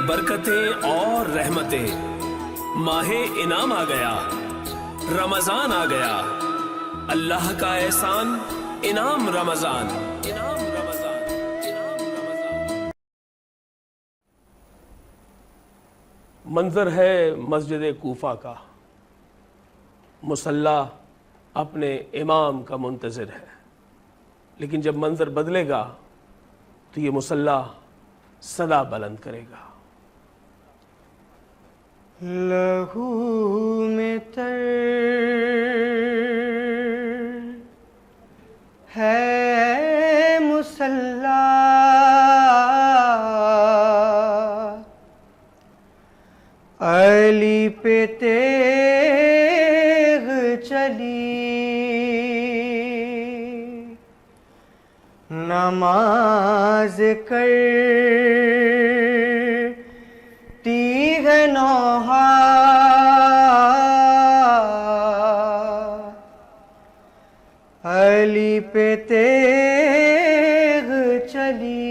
برکتیں اور رحمتیں، ماہ انعام آ گیا، رمضان آ گیا، اللہ کا احسان، انعام رمضان، انعام رمضان، انعام رمضان۔ منظر ہے مسجد کوفہ کا، مصلی اپنے امام کا منتظر ہے، لیکن جب منظر بدلے گا تو یہ مصلی صدا بلند کرے گا۔ لہو میں تر ہے مصلی، علی پہ تیغ چلی، نماز کرتی ہے نوحہ، علی پہ تیغ چلی۔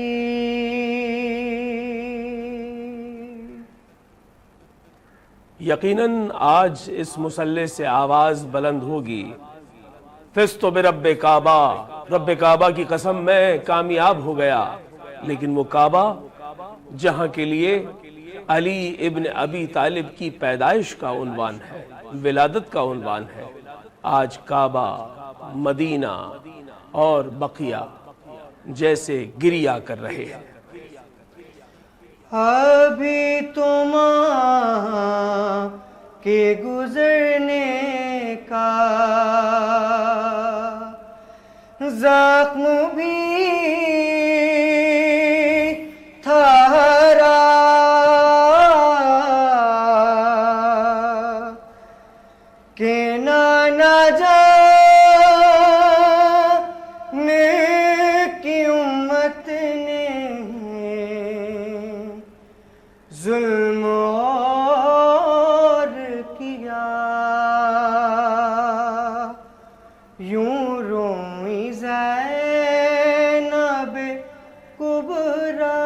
یقیناً آج اس مصلی سے آواز بلند ہوگی، فزت برب کعبہ، رب کعبہ کی قسم میں کامیاب ہو گیا۔ لیکن وہ کعبہ جہاں کے لیے علی ابن ابی طالب کی پیدائش کا عنوان ہے، ولادت کا عنوان ہے، آج کعبہ، مدینہ اور بقیہ جیسے گریہ کر رہے ہیں۔ ابھی تو ماں کے گزرنے کا زخم بھی تھا ہرا، کہ نانا جانے کی امت نے ظلم اور کیا، یوں روئی زینب کبریٰ،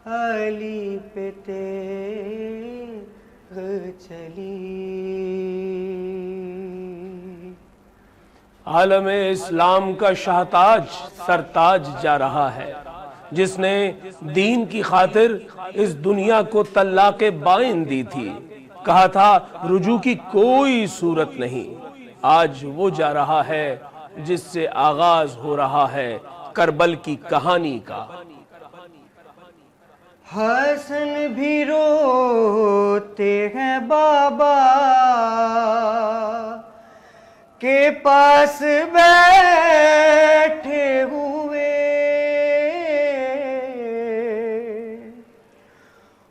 علی پہ تیغ چلی۔ عالم اسلام کا شاہتاج سرتاج جا رہا ہے، جس نے دین کی خاطر اس دنیا کو طلاق بائن دی تھی، کہا تھا رجوع کی کوئی صورت نہیں۔ آج وہ جا رہا ہے جس سے آغاز ہو رہا ہے کربل کی کہانی کا۔ حسن بھی روتے ہیں بابا کے پاس بیٹھے ہوئے،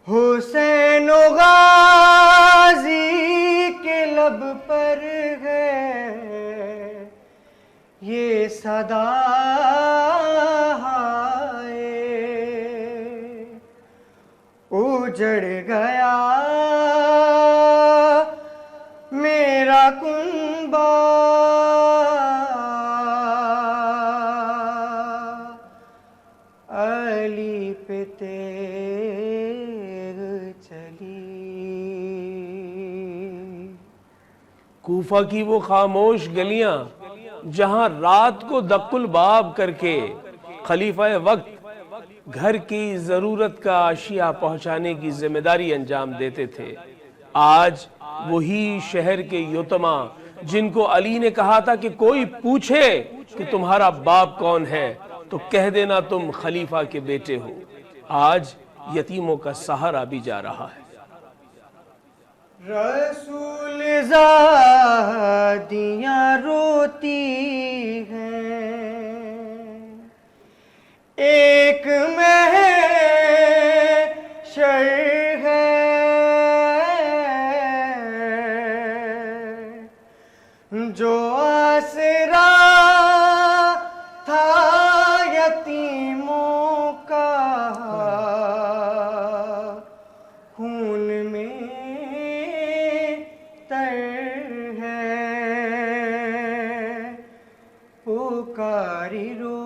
حسین و غازی کے لب پر ہے یہ صدا، اجڑ گیا میرا کنبہ، علی پہ تیغ چلی۔ کوفہ کی وہ خاموش گلیاں جہاں رات کو دق الباب کر کے خلیفہ وقت گھر کی ضرورت کا اشیاء پہنچانے کی ذمہ داری انجام دیتے تھے، آج وہی شہر کے یتیما جن کو علی نے کہا تھا کہ کوئی پوچھے کہ تمہارا باپ کون ہے تو کہہ دینا تم خلیفہ کے بیٹے ہو، آج یتیموں کا سہارا بھی جا رہا ہے۔ رسول زادیاں روتی ہیں، ایک محشر ہے جو آسرا تھا یتیموں کا، خون میں تر ہے، پکاری رو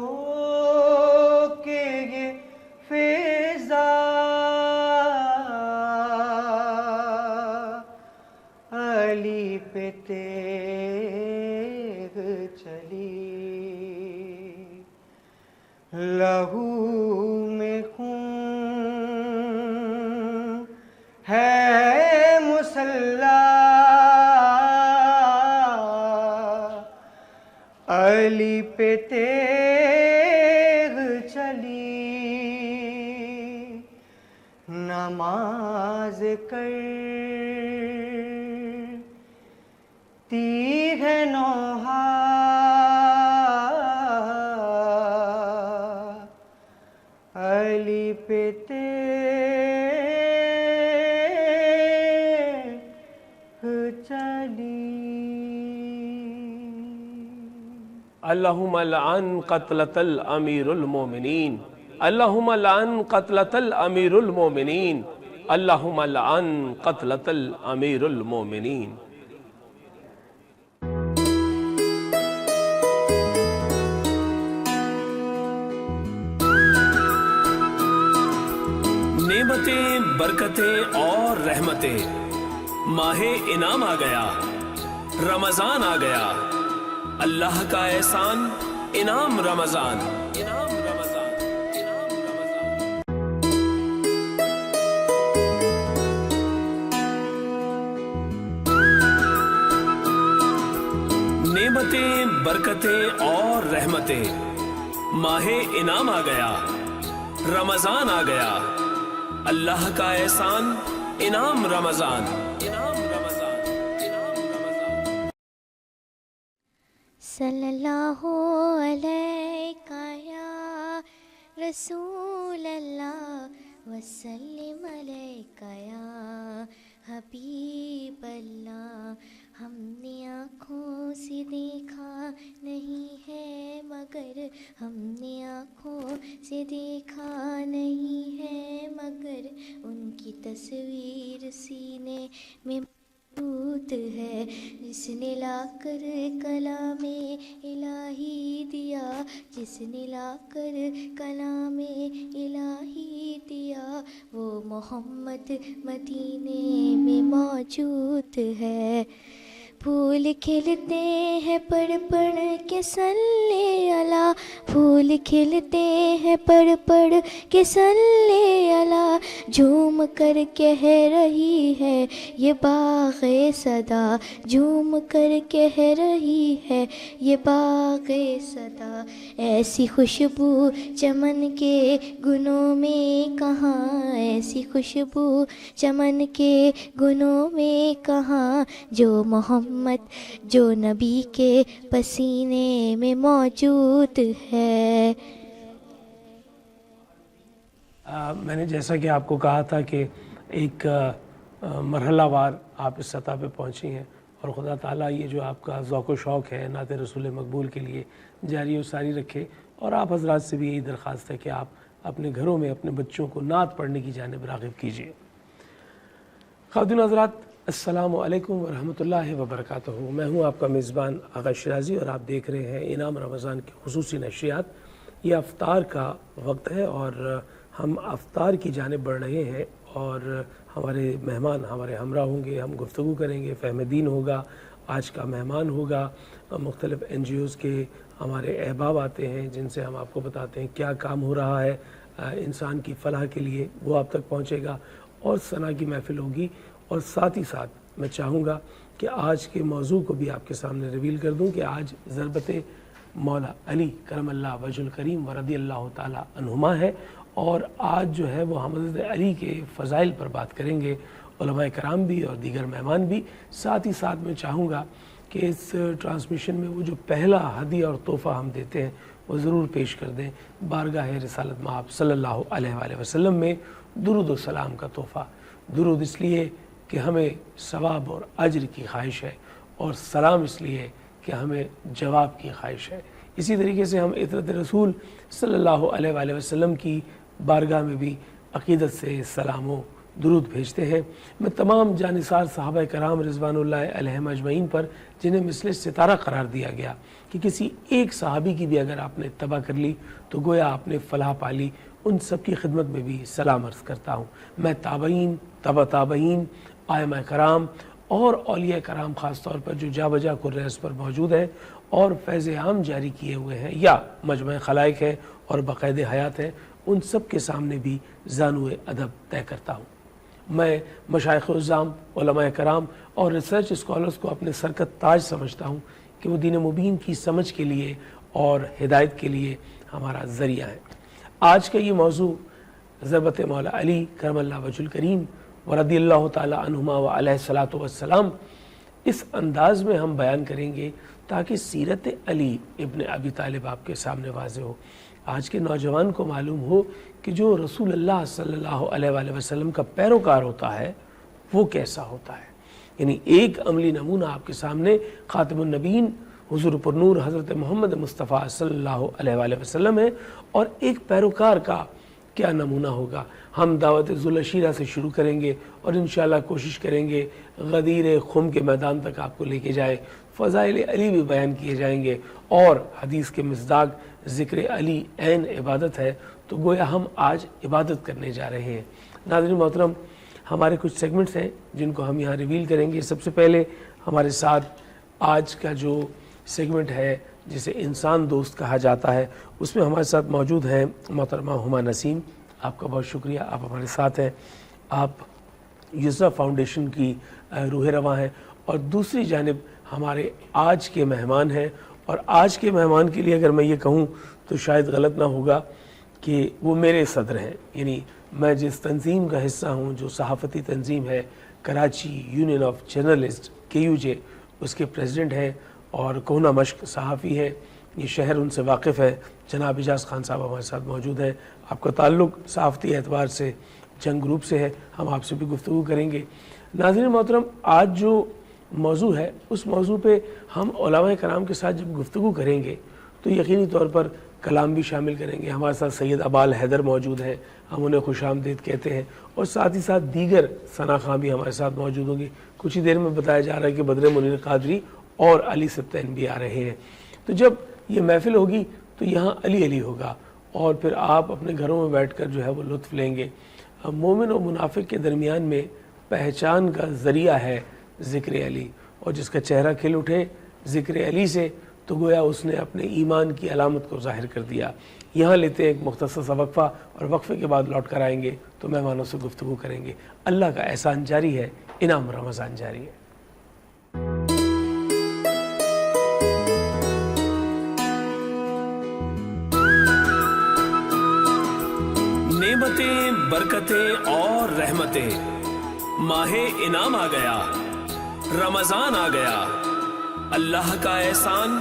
علی پہ تیغ چلی نماز کرتی ہے نوحہ علی پہ تیغ چلی. اللہم لعن قتلۃ الامیر المومنین، اللہم لعن قتلۃ الامیر المومنین، اللہم لعن قتلۃ الامیر المومنین. نعمتیں، برکتیں اور رحمتیں، ماہ انعام آ گیا، رمضان آ گیا، اللہ کا احسان انعام رمضان، انعام رمضان، انعام رمضان. نعمتیں، برکتیں اور رحمتیں، ماہ انعام آ گیا، رمضان آ گیا، اللہ کا احسان انعام رمضان، انعام رمضان، انعام رمضان. صلی اللہ علیہ یا رسول اللہ وسلم علیہ یا حبیب اللہ. ہم نے آنکھوں سے دیکھا نہیں ہے مگر، ہم نے آنکھوں سے دیکھا نہیں ہے مگر، ان کی تصویر سینے میں موجود ہے، جس نے لا کر کلام الہی دیا، جس نے لا کر کلام الہی دیا، وہ محمد مدینے میں موجود ہے. پھول کھلتے ہیں پڑھ پڑھ کے صلی اللہ، پھول کھلتے ہیں پڑھ پڑھ کے صلی اللہ، جھوم کر کہہ رہی ہے یہ باغ صدا، جھوم کر کہہ رہی ہے یہ باغ صدا. ایسی خوشبو چمن کے گنوں میں کہاں، ایسی خوشبو چمن کے گنوں میں کہاں، جو محمد جو نبی کے پسینے میں موجود ہے. میں نے جیسا کہ آپ کو کہا تھا کہ ایک مرحلہ وار آپ اس سطح پہ پہنچی ہیں، اور خدا تعالیٰ یہ جو آپ کا ذوق و شوق ہے نعت رسول مقبول کے لیے جاری و ساری رکھے. اور آپ حضرات سے بھی یہی درخواست ہے کہ آپ اپنے گھروں میں اپنے بچوں کو نعت پڑھنے کی جانب راغب کیجیے. خواتین حضرات، السلام علیکم ورحمۃ اللہ وبرکاتہ. میں ہوں آپ کا میزبان آغا شیرازی، اور آپ دیکھ رہے ہیں انعام رمضان کی خصوصی نشریات. یہ افطار کا وقت ہے اور ہم افطار کی جانب بڑھ رہے ہیں، اور ہمارے مہمان ہمارے ہمراہ ہوں گے، ہم گفتگو کریں گے. فہم دین ہوگا، آج کا مہمان ہوگا، مختلف NGOs کے ہمارے احباب آتے ہیں جن سے ہم آپ کو بتاتے ہیں کیا کام ہو رہا ہے انسان کی فلاح کے لیے، وہ آپ تک پہنچے گا. اور ثنا کی محفل ہوگی، اور ساتھ ہی ساتھ میں چاہوں گا کہ آج کے موضوع کو بھی آپ کے سامنے ریویل کر دوں کہ آج ضربت مولا علی کرم اللہ وجہ الکریم ورضی اللہ تعالی عنہما ہے، اور آج جو ہے وہ حضرت علی کے فضائل پر بات کریں گے علماء کرام بھی اور دیگر مہمان بھی. ساتھ ہی ساتھ میں چاہوں گا کہ اس ٹرانسمیشن میں وہ جو پہلا ہدیہ اور تحفہ ہم دیتے ہیں وہ ضرور پیش کر دیں. بارگاہ رسالت مآب صلی اللہ علیہ وآلہ وسلم میں درود و سلام کا تحفہ. درود اس لیے کہ ہمیں ثواب اور اجر کی خواہش ہے، اور سلام اس لیے کہ ہمیں جواب کی خواہش ہے. اسی طریقے سے ہم عطرت رسول صلی اللہ علیہ وآلہ وسلم کی بارگاہ میں بھی عقیدت سے سلام و درود بھیجتے ہیں. میں تمام جانثار صحابہ کرام رضوان اللہ علیہم اجمعین پر جنہیں مثل ستارہ قرار دیا گیا کہ کسی ایک صحابی کی بھی اگر آپ نے اتباع کر لی تو گویا آپ نے فلاح پا لی، ان سب کی خدمت میں بھی سلام عرض کرتا ہوں. میں تابعین، تبع تابعین، ائمہ کرام اور اولیاء کرام خاص طور پر جو جا بجا کرس پر موجود ہیں اور فیض عام جاری کیے ہوئے ہیں یا مجمع خلائق ہے اور باقاعدہ حیات ہے، ان سب کے سامنے بھی زانو ادب طے کرتا ہوں. میں مشائخ عظام، علماء کرام اور ریسرچ اسکالرز کو اپنے سر کا تاج سمجھتا ہوں کہ وہ دین مبین کی سمجھ کے لیے اور ہدایت کے لیے ہمارا ذریعہ ہیں۔ آج کا یہ موضوع ضربت مولا علی کرم اللہ وجہ الکریم و رضی اللہ تعالی عنہما و علیہ الصلاۃ والسلام اس انداز میں ہم بیان کریں گے تاکہ سیرت علی ابن ابی طالب آپ کے سامنے واضح ہو، آج کے نوجوان کو معلوم ہو کہ جو رسول اللہ صلی اللہ علیہ وآلہ وسلم کا پیروکار ہوتا ہے وہ کیسا ہوتا ہے۔ یعنی ایک عملی نمونہ آپ کے سامنے خاتم النبیین حضور پرنور حضرت محمد مصطفیٰ صلی اللہ علیہ وآلہ وسلم ہے، اور ایک پیروکار کا کیا نمونہ ہوگا۔ ہم دعوت ذوالعشیرہ سے شروع کریں گے اور انشاءاللہ کوشش کریں گے غدیر خم کے میدان تک آپ کو لے کے جائیں، فضائل علی بھی بیان کیے جائیں گے، اور حدیث کے مصداق ذکر علی عین عبادت ہے، تو گویا ہم آج عبادت کرنے جا رہے ہیں۔ ناظرین محترم، ہمارے کچھ سیگمنٹس ہیں جن کو ہم یہاں ریویل کریں گے۔ سب سے پہلے ہمارے ساتھ آج کا جو سیگمنٹ ہے جسے انسان دوست کہا جاتا ہے، اس میں ہمارے ساتھ موجود ہیں محترمہ ہما نسیم۔ آپ کا بہت شکریہ، آپ ہمارے ساتھ ہیں۔ آپ یسرا فاؤنڈیشن کی روح رواں ہیں، اور دوسری جانب ہمارے آج کے مہمان ہیں، اور آج کے مہمان کے لیے اگر میں یہ کہوں تو شاید غلط نہ ہوگا کہ وہ میرے صدر ہیں۔ یعنی میں جس تنظیم کا حصہ ہوں جو صحافتی تنظیم ہے Karachi union of journalist KUJ، اس کے پریزیڈنٹ ہیں اور کوہنہ مشق صحافی ہیں، یہ شہر ان سے واقف ہے۔ جناب اجاز خان صاحب ہمارے ساتھ موجود ہیں۔ آپ کا تعلق صحافتی اعتبار سے جنگ گروپ سے ہے، ہم آپ سے بھی گفتگو کریں گے۔ ناظرین محترم، آج جو موضوع ہے اس موضوع پہ ہم علماء کرام کے ساتھ جب گفتگو کریں گے تو یقینی طور پر کلام بھی شامل کریں گے۔ ہمارے ساتھ سید ابال حیدر موجود ہیں، ہم انہیں خوش آمدید کہتے ہیں، اور ساتھ ہی ساتھ دیگر ثنا خان بھی ہمارے ساتھ موجود ہوں گی۔ کچھ ہی دیر میں بتایا جا رہا ہے کہ بدر منیر قادری اور علی سبطین بھی آ رہے ہیں۔ تو جب یہ محفل ہوگی تو یہاں علی علی ہوگا، اور پھر آپ اپنے گھروں میں بیٹھ کر جو ہے وہ لطف لیں گے۔ مومن و منافق کے درمیان میں پہچان کا ذریعہ ہے ذکر علی، اور جس کا چہرہ کھل اٹھے ذکر علی سے تو گویا اس نے اپنے ایمان کی علامت کو ظاہر کر دیا۔ یہاں لیتے ہیں ایک مختصر سا وقفہ، اور وقفے کے بعد لوٹ کر آئیں گے تو مہمانوں سے گفتگو کریں گے۔ اللہ کا احسان جاری ہے، انعام رمضان جاری ہے۔ نعمتیں، برکتیں اور رحمتیں، ماہ انعام آ گیا، رمضان آ گیا، اللہ کا احسان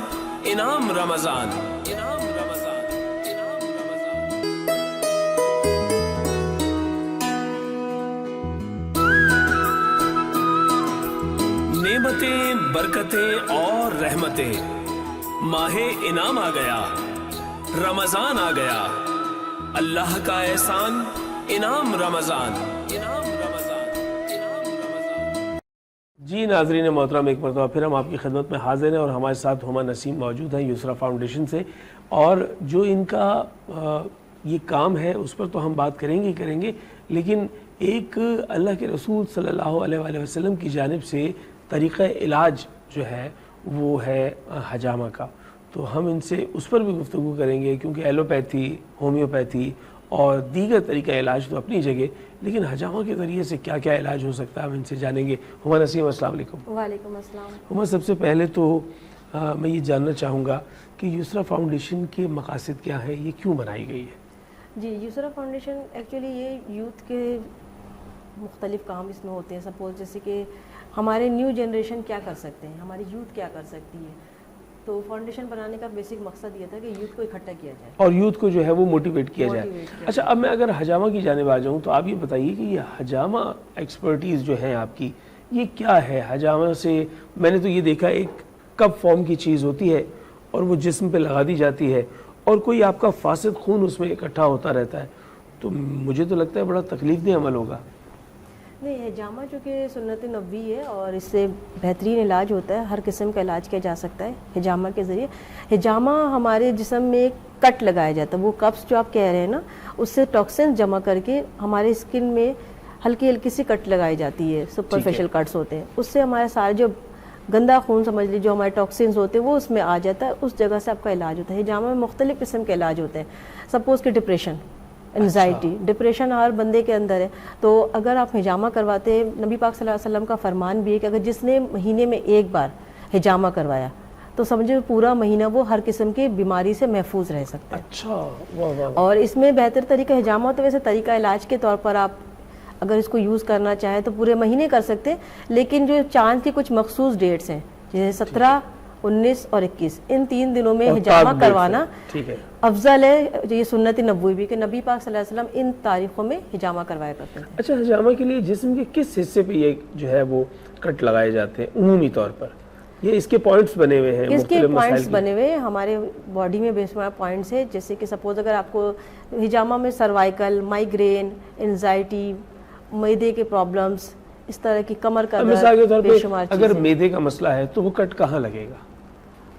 انعام رمضان، انعام رمضان، انعام رمضان۔ نعمتیں، برکتیں اور رحمتیں، ماہ انعام آ گیا، رمضان آ گیا، اللہ کا احسان انعام رمضان، انعام رمضان، انعام رمضان۔ جی ناظرین محترم، ایک مرتبہ پھر ہم آپ کی خدمت میں حاضر ہیں، اور ہمارے ساتھ ہما نسیم موجود ہیں یسرا فاؤنڈیشن سے، اور جو ان کا یہ کام ہے اس پر تو ہم بات کریں گے ہی کریں گے، لیکن ایک اللہ کے رسول صلی اللہ علیہ وآلہ وسلم کی جانب سے طریقہ علاج جو ہے وہ ہے حجامہ کا، تو ہم ان سے اس پر بھی گفتگو کریں گے، کیونکہ ایلوپیتھی، ہومیوپیتھی اور دیگر طریقہ علاج تو اپنی جگہ، لیکن حجامہ کے ذریعے سے کیا کیا علاج ہو سکتا ہے ہم ان سے جانیں گے۔ ہما نسیم، السلام علیکم۔ وعلیکم السلام۔ ہما، سب سے پہلے تو میں یہ جاننا چاہوں گا کہ یسرا فاؤنڈیشن کے مقاصد کیا ہیں، یہ کیوں بنائی گئی ہے؟ جی، یسرا فاؤنڈیشن ایکچولی یہ یوتھ کے مختلف کام اس میں ہوتے ہیں۔ سپوز جیسے کہ ہمارے نیو جنریشن کیا کر سکتے ہیں، ہماری یوتھ کیا کر سکتی ہے، تو فاؤنڈیشن بنانے کا بیسک مقصد یہ تھا کہ یوتھ کو اکٹھا کیا جائے اور یوتھ کو جو ہے وہ موٹیویٹ کیا جائے۔ اچھا، اب میں اگر حجامہ کی جانب آ جاؤں تو آپ یہ بتائیے کہ یہ حجامہ ایکسپرٹیز جو ہیں آپ کی، یہ کیا ہے؟ حجامہ سے میں نے تو یہ دیکھا ایک کپ فارم کی چیز ہوتی ہے اور وہ جسم پہ لگا دی جاتی ہے، اور کوئی آپ کا فاسد خون اس میں اکٹھا ہوتا رہتا ہے، تو مجھے تو لگتا ہے بڑا تکلیف دہ عمل ہوگا۔ نہیں، حجامہ جو کہ سنت نبوی ہے اور اس سے بہترین علاج ہوتا ہے، ہر قسم کا علاج کیا جا سکتا ہے حجامہ کے ذریعے۔ حجامہ ہمارے جسم میں ایک کٹ لگایا جاتا ہے، وہ کپس جو آپ کہہ رہے ہیں نا، اس سے ٹاکسن جمع کر کے ہمارے اسکن میں ہلکی ہلکی سی کٹ لگائی جاتی ہے، سپرفیشل کٹس ہوتے ہیں، اس سے ہمارے سارے جو گندا خون سمجھ لیجیے، جو ہمارے ٹاکسنز ہوتے ہیں وہ اس میں آ جاتا ہے، اس جگہ سے آپ کا علاج ہوتا ہے۔ حجامہ میں مختلف قسم کے علاج ہوتے ہیں۔ سپوز کہ ڈپریشن، انزائٹی، ڈپریشن ہر بندے کے اندر ہے، تو اگر آپ حجامہ کرواتے ہیں، نبی پاک صلی اللہ علیہ وسلم کا فرمان بھی ہے کہ اگر جس نے مہینے میں ایک بار حجامہ کروایا تو سمجھو پورا مہینہ وہ ہر قسم کی بیماری سے محفوظ رہ سکتا ہے. اچھا واہ واہ. اور اس میں بہتر طریقہ حجامہ تو ویسے طریقہ علاج کے طور پر آپ اگر اس کو یوز کرنا چاہیں تو پورے مہینے کر سکتے ہیں, لیکن جو چاند کی کچھ مخصوص ڈیٹس ہیں جیسے 17, 19 اور 21, ان 3 دنوں میں حجامہ کروانا افضل ہے. یہ سنت نبوی بھی کہ نبی پاک صلی اللہ علیہ وسلم ان تاریخوں میں حجامہ کروایا کرتے ہیں. اچھا, حجامہ کے لیے جسم کے کس حصے پہ یہ جو ہے وہ کٹ لگائے جاتے ہیں عمومی طور پر؟ یہ اس کے پوائنٹس بنے ہوئے ہیں, اس کے پوائنٹس بنے ہوئے ہیں ہمارے باڈی میں بے شمار پوائنٹس ہیں. جیسے کہ سپوز اگر آپ کو حجامہ میں سروائیکل, مائیگرین, انزائٹی, معدے کے پرابلمس, اس طرح کی کمر کا مثال کے طور بے پہ شمار اگر چیزیں, معدے کا مسئلہ ہے تو وہ کٹ کہاں لگے گا؟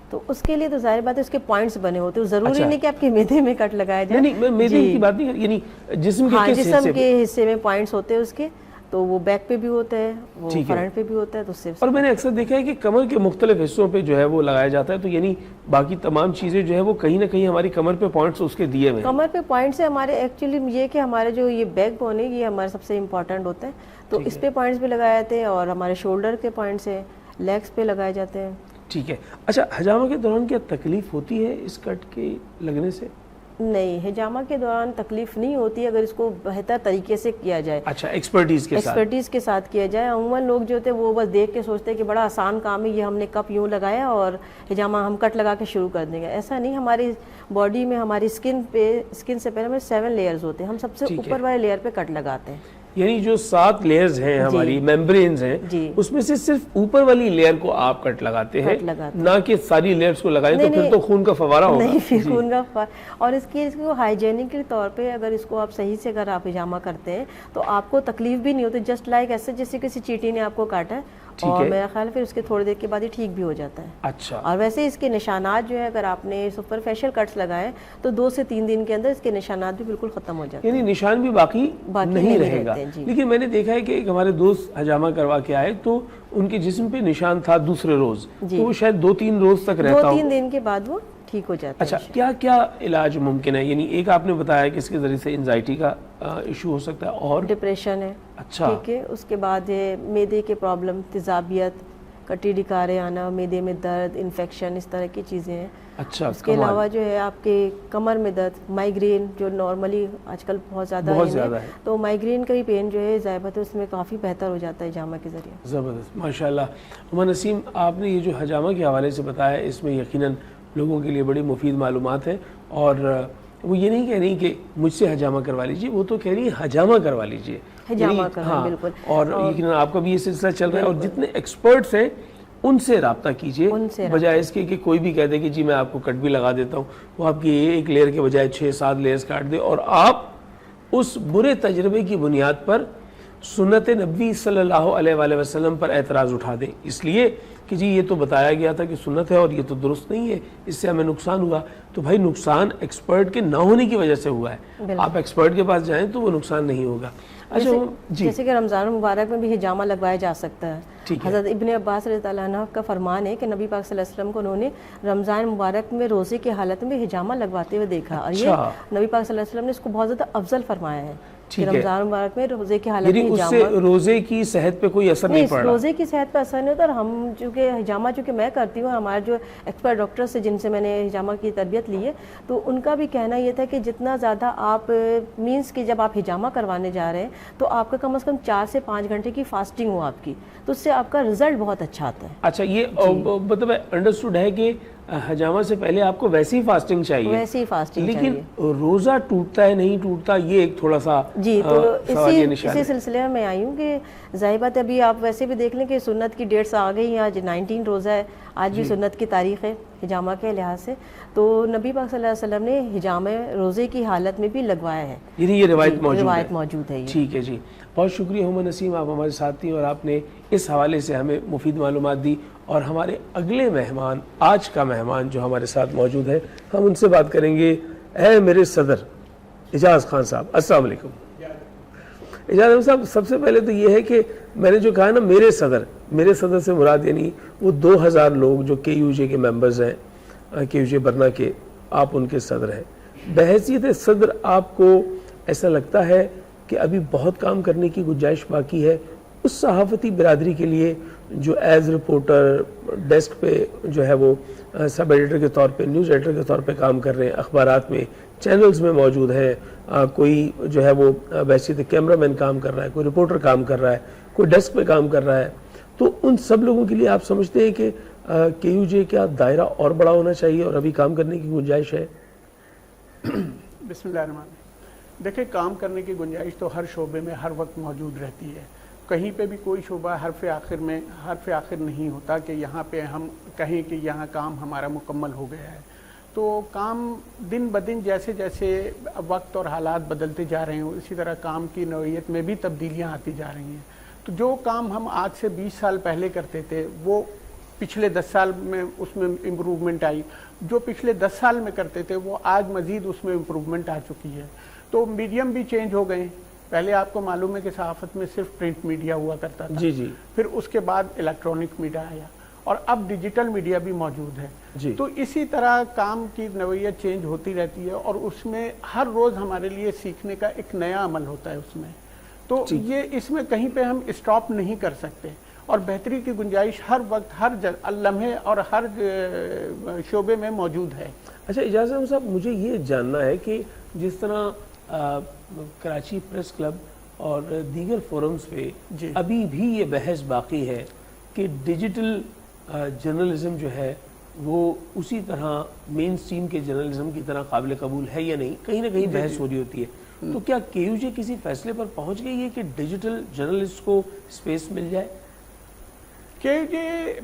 تو اس کے لیے تو ظاہر بات ہے اس کے پوائنٹس بنے ہوتے ہیں. ضروری نہیں کہ آپ کے معدے میں کٹ لگایا جائے. نہیں میں معدے کی بات نہیں, یعنی جسم کے کس جسم کے حصے میں پوائنٹس ہوتے ہیں اس کے, تو وہ بیک پہ بھی ہوتا ہے, وہ فرنٹ پہ بھی ہوتا ہے. تو صرف اور میں نے اکثر دیکھا ہے کہ کمر کے مختلف حصوں پہ جو ہے وہ لگایا جاتا ہے, تو یعنی باقی تمام چیزیں جو ہے وہ کہیں نہ کہیں ہماری کمر پہ پوائنٹس اس کے دیے ہوئے ہیں. کمر پہ پوائنٹس ہیں ہمارے. ایکچولی یہ کہ ہمارے جو یہ بیک بون ہے یہ ہمارا سب سے امپورٹنٹ ہوتا ہے, تو اس پہ پوائنٹس بھی لگائے جاتے ہیں. اور ہمارے شولڈر کے پوائنٹس ہیں, لیگس پہ لگائے جاتے ہیں. ٹھیک ہے. اچھا, حجامہ کے دوران کیا تکلیف ہوتی ہے اس کٹ کے لگنے سے؟ نہیں, حجامہ کے دوران تکلیف نہیں ہوتی اگر اس کو بہتر طریقے سے کیا جائے. اچھا, ایکسپرٹیز کے ساتھ کیا جائے. عموماً لوگ جو ہوتے ہیں وہ بس دیکھ کے سوچتے ہیں کہ بڑا آسان کام ہے, یہ ہم نے کپ یوں لگایا اور حجامہ ہم کٹ لگا کے شروع کر دیں گے. ایسا نہیں. ہماری باڈی میں ہماری اسکن سے پہلے ہمیں 7 لیئرز ہوتے ہیں. ہم سب سے اوپر والے لیئر پہ کٹ لگاتے ہیں. یعنی جو 7 لیئرز ہیں ہماری میمبرینز ہیں, اس میں سے صرف اوپر والی لیئر کو آپ کٹ لگاتے ہیں, نہ کہ ساری لیئرز کو لگائیں, تو پھر تو خون کا فوارہ ہوگا. نہیں, پھر خون کا فوارہ. اور اس کو ہائیجینک کے طور پہ اگر اس کو آپ صحیح سے اگر آپ حجامہ کرتے ہیں تو آپ کو تکلیف بھی نہیں ہوتی. جسٹ لائک ایسے جیسے کسی چیٹی نے آپ کو کاٹا ہے, اور میرا خیال پھر اس کے تھوڑی دیر کے بعد ہی ٹھیک بھی ہو جاتا ہے. اچھا. اور ویسے اس کے نشانات جو ہے اگر آپ نے سپرفیشل کٹس لگائے تو 2 سے 3 دن کے اندر اس کے نشانات بھی بالکل ختم ہو جاتے ہیں. یعنی نشان بھی باقی نہیں رہے گا. لیکن میں نے دیکھا ہے کہ ایک ہمارے دوست حجامہ کروا کے آئے تو ان کے جسم پہ نشان تھا دوسرے روز, تو وہ شاید 2-3 روز تک رہتا ہو. 2-3 دن کے بعد وہ ٹھیک ہو جاتا ہے. اچھا, کیا کیا علاج ممکن ہے؟ یعنی ایک آپ نے بتایا کہ اس کے ذریعے سے انزائٹی کا ایشو ہو سکتا ہے, اور ڈپریشن ہے. اچھا, ٹھیک ہے. اس کے بعد ہے معدے کے پرابلم, تیزابیت, کٹی ڈکارے آنا, معدے میں درد, انفیکشن, اس طرح کی چیزیں ہیں. اچھا. اس کے علاوہ جو ہے آپ کے کمر میں درد, مائیگرین جو نارملی آج کل بہت زیادہ ہے, تو مائیگرین کا بھی پین جو ہے ظاہر بات ہے اس میں کافی بہتر ہو جاتا ہے حجامہ کے ذریعے. زبردست, ماشاءاللہ. ہما نسیم, آپ نے یہ جو حجامہ کے حوالے سے بتایا اس میں یقیناً لوگوں کے لیے بڑی مفید معلومات ہیں, اور وہ یہ نہیں کہہ رہی کہ مجھ سے حجامہ کروا لیجیے, وہ تو کہہ رہی ہے حجامہ کروا لیجیے. حجامہ کرنا, بالکل. اور یقیناً آپ کا بھی یہ سلسلہ چل رہا ہے, اور جتنے ایکسپرٹس ہیں ان سے رابطہ کیجئے, بجائے اس کے کہ کوئی بھی کہہ دے کہ جی میں آپ کو کٹ بھی لگا دیتا ہوں. وہ آپ کی ایک لیئر کے بجائے 6-7 لیئرز کاٹ دے, اور آپ اس برے تجربے کی بنیاد پر سنت نبی صلی اللہ علیہ وآلہ وسلم پر اعتراض اٹھا دیں, اس لیے کہ جی یہ تو بتایا گیا تھا کہ سنت ہے اور یہ تو درست نہیں ہے, اس سے ہمیں نقصان ہوا. تو بھائی نقصان ایکسپرٹ کے نہ ہونے کی وجہ سے ہوا ہے. آپ ایکسپرٹ کے پاس جائیں تو وہ نقصان نہیں ہوگا. اچھا, جیسے کہ رمضان مبارک میں بھی حجامہ لگوایا جا سکتا ہے. حضرت ابن عباس رضی اللہ عنہ کا فرمان ہے کہ نبی پاک صلی اللہ علیہ وسلم کو انہوں نے رمضان مبارک میں روزے کی حالت میں حجامہ لگواتے ہوئے دیکھا, اور یہ نبی پاک صلی اللہ علیہ وسلم نے اس کو بہت زیادہ افضل فرمایا ہے کہ رمضان مبارک میں روزے کی حالت میں حجامہ, اس سے روزے کی صحت پہ کوئی اثر نہیں پڑ رہا. روزے کی صحت پہ اثر نہیں ہوتا. اور ہم چونکہ حجامہ چونکہ میں کرتی ہوں, ہمارے جو ایکسپرٹ ڈاکٹر سے جن سے میں نے حجامہ کی تربیت لی ہے, تو ان کا بھی کہنا یہ تھا کہ جتنا زیادہ آپ مینس کہ جب آپ حجامہ کروانے جا رہے ہیں تو آپ کا کم از کم 4 سے 5 گھنٹے کی فاسٹنگ ہو آپ کی, تو اس سے آپ کا رزلٹ بہت اچھا آتا ہے. اچھا, یہ مطلب انڈرسٹوڈ ہے کہ حجامہ سے پہلے آپ کو ویسی فاسٹنگ چاہیے, ویسی فاسٹنگ لیکن روزہ ٹوٹتا ہے نہیں ٹوٹتا, یہ ایک تھوڑا سا جی. تو اسی سلسلے میں آئی ہوں کہ ظاہر بات ابھی آپ ویسے بھی دیکھ لیں کہ سنت کی ڈیٹس آ گئی ہیں. آج 19 روزہ ہے, آج بھی سنت کی تاریخ ہے حجامہ کے لحاظ سے, تو نبی پاک صلی اللہ علیہ وسلم نے حجامہ روزے کی حالت میں بھی لگوایا ہے. یہ روایت موجود ہے. ٹھیک ہے جی, بہت شکریہ ہما نسیم, آپ ہمارے ساتھ تھیں اور آپ نے اس حوالے سے ہمیں مفید معلومات دی. اور ہمارے اگلے مہمان, آج کا مہمان جو ہمارے ساتھ موجود ہے, ہم ان سے بات کریں گے. اے میرے صدر اعجاز خان صاحب, السلام علیکم. اعجاز صاحب, سب سے پہلے تو یہ ہے کہ میں نے جو کہا نا میرے صدر سے مراد یعنی وہ 2000 لوگ جو کے یو جے کے ممبرز ہیں, کے یو جے برنا کے, آپ ان کے صدر ہیں. بحیثیت صدر آپ کو ایسا لگتا ہے کہ ابھی بہت کام کرنے کی گنجائش باقی ہے, اس صحافتی برادری کے لیے جو ایز رپورٹر ڈیسک پہ جو ہے وہ سب ایڈیٹر کے طور پہ، نیوز ایڈیٹر کے طور پہ کام کر رہے ہیں، اخبارات میں چینلز میں موجود ہیں، کوئی جو ہے وہ ویسے کیمرہ مین کام کر رہا ہے، کوئی رپورٹر کام کر رہا ہے، کوئی ڈیسک پہ کام کر رہا ہے، تو ان سب لوگوں کے لیے آپ سمجھتے ہیں کہ KUJ کا دائرہ اور بڑا ہونا چاہیے اور ابھی کام کرنے کی گنجائش ہے؟ بسم اللہ الرحمن الرحیم۔ دیکھیں، کام کرنے کی گنجائش تو ہر شعبے میں ہر وقت موجود رہتی ہے، کہیں پہ بھی کوئی شعبہ حرف آخر نہیں ہوتا کہ یہاں پہ ہم کہیں کہ یہاں کام ہمارا مکمل ہو گیا ہے۔ تو کام دن بدن جیسے جیسے وقت اور حالات بدلتے جا رہے ہیں، اسی طرح کام کی نوعیت میں بھی تبدیلیاں آتی جا رہی ہیں۔ تو جو کام ہم آج سے 20 سال پہلے کرتے تھے وہ پچھلے 10 سال میں اس میں امپروومنٹ آئی، جو پچھلے 10 سال میں کرتے تھے وہ آج مزید اس میں امپروومنٹ آ چکی ہے۔ تو میڈیم بھی چینج ہو گئے۔ پہلے آپ کو معلوم ہے کہ صحافت میں صرف پرنٹ میڈیا ہوا کرتا تھا، جی پھر اس کے بعد الیکٹرانک میڈیا آیا اور اب ڈیجیٹل میڈیا بھی موجود ہے۔ تو اسی طرح کام کی نوعیت چینج ہوتی رہتی ہے اور اس میں ہر روز ہمارے لیے سیکھنے کا ایک نیا عمل ہوتا ہے اس میں۔ تو یہ اس میں کہیں پہ ہم اسٹاپ نہیں کر سکتے اور بہتری کی گنجائش ہر وقت ہر لمحے اور ہر شعبے میں موجود ہے۔ اچھا اعجاز احمد صاحب، مجھے یہ جاننا ہے کہ جس طرح کراچی پریس کلب اور دیگر فورمز پہ ابھی بھی یہ بحث باقی ہے کہ ڈیجیٹل جرنلزم جو ہے وہ اسی طرح مین اسٹریم کے جرنلزم کی طرح قابل قبول ہے یا نہیں، کہیں نہ کہیں بحث ہو رہی ہوتی ہے، تو کیا KUJ کسی فیصلے پر پہنچ گئی ہے کہ ڈیجیٹل جرنلسٹ کو اسپیس مل جائے؟ KUJ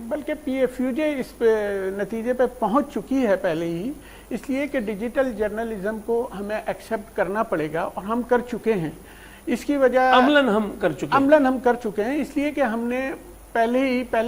بلکہ PFUJ اس پہ نتیجے پہ پہنچ چکی ہے پہلے ہی، اس لیے کہ ڈیجیٹل جرنلزم کو ہمیں ایکسیپٹ کرنا پڑے گا اور ہم کر چکے ہیں۔ اس کی وجہ عملاً ہم کر چکے ہیں اس لیے کہ ہم نے پہلے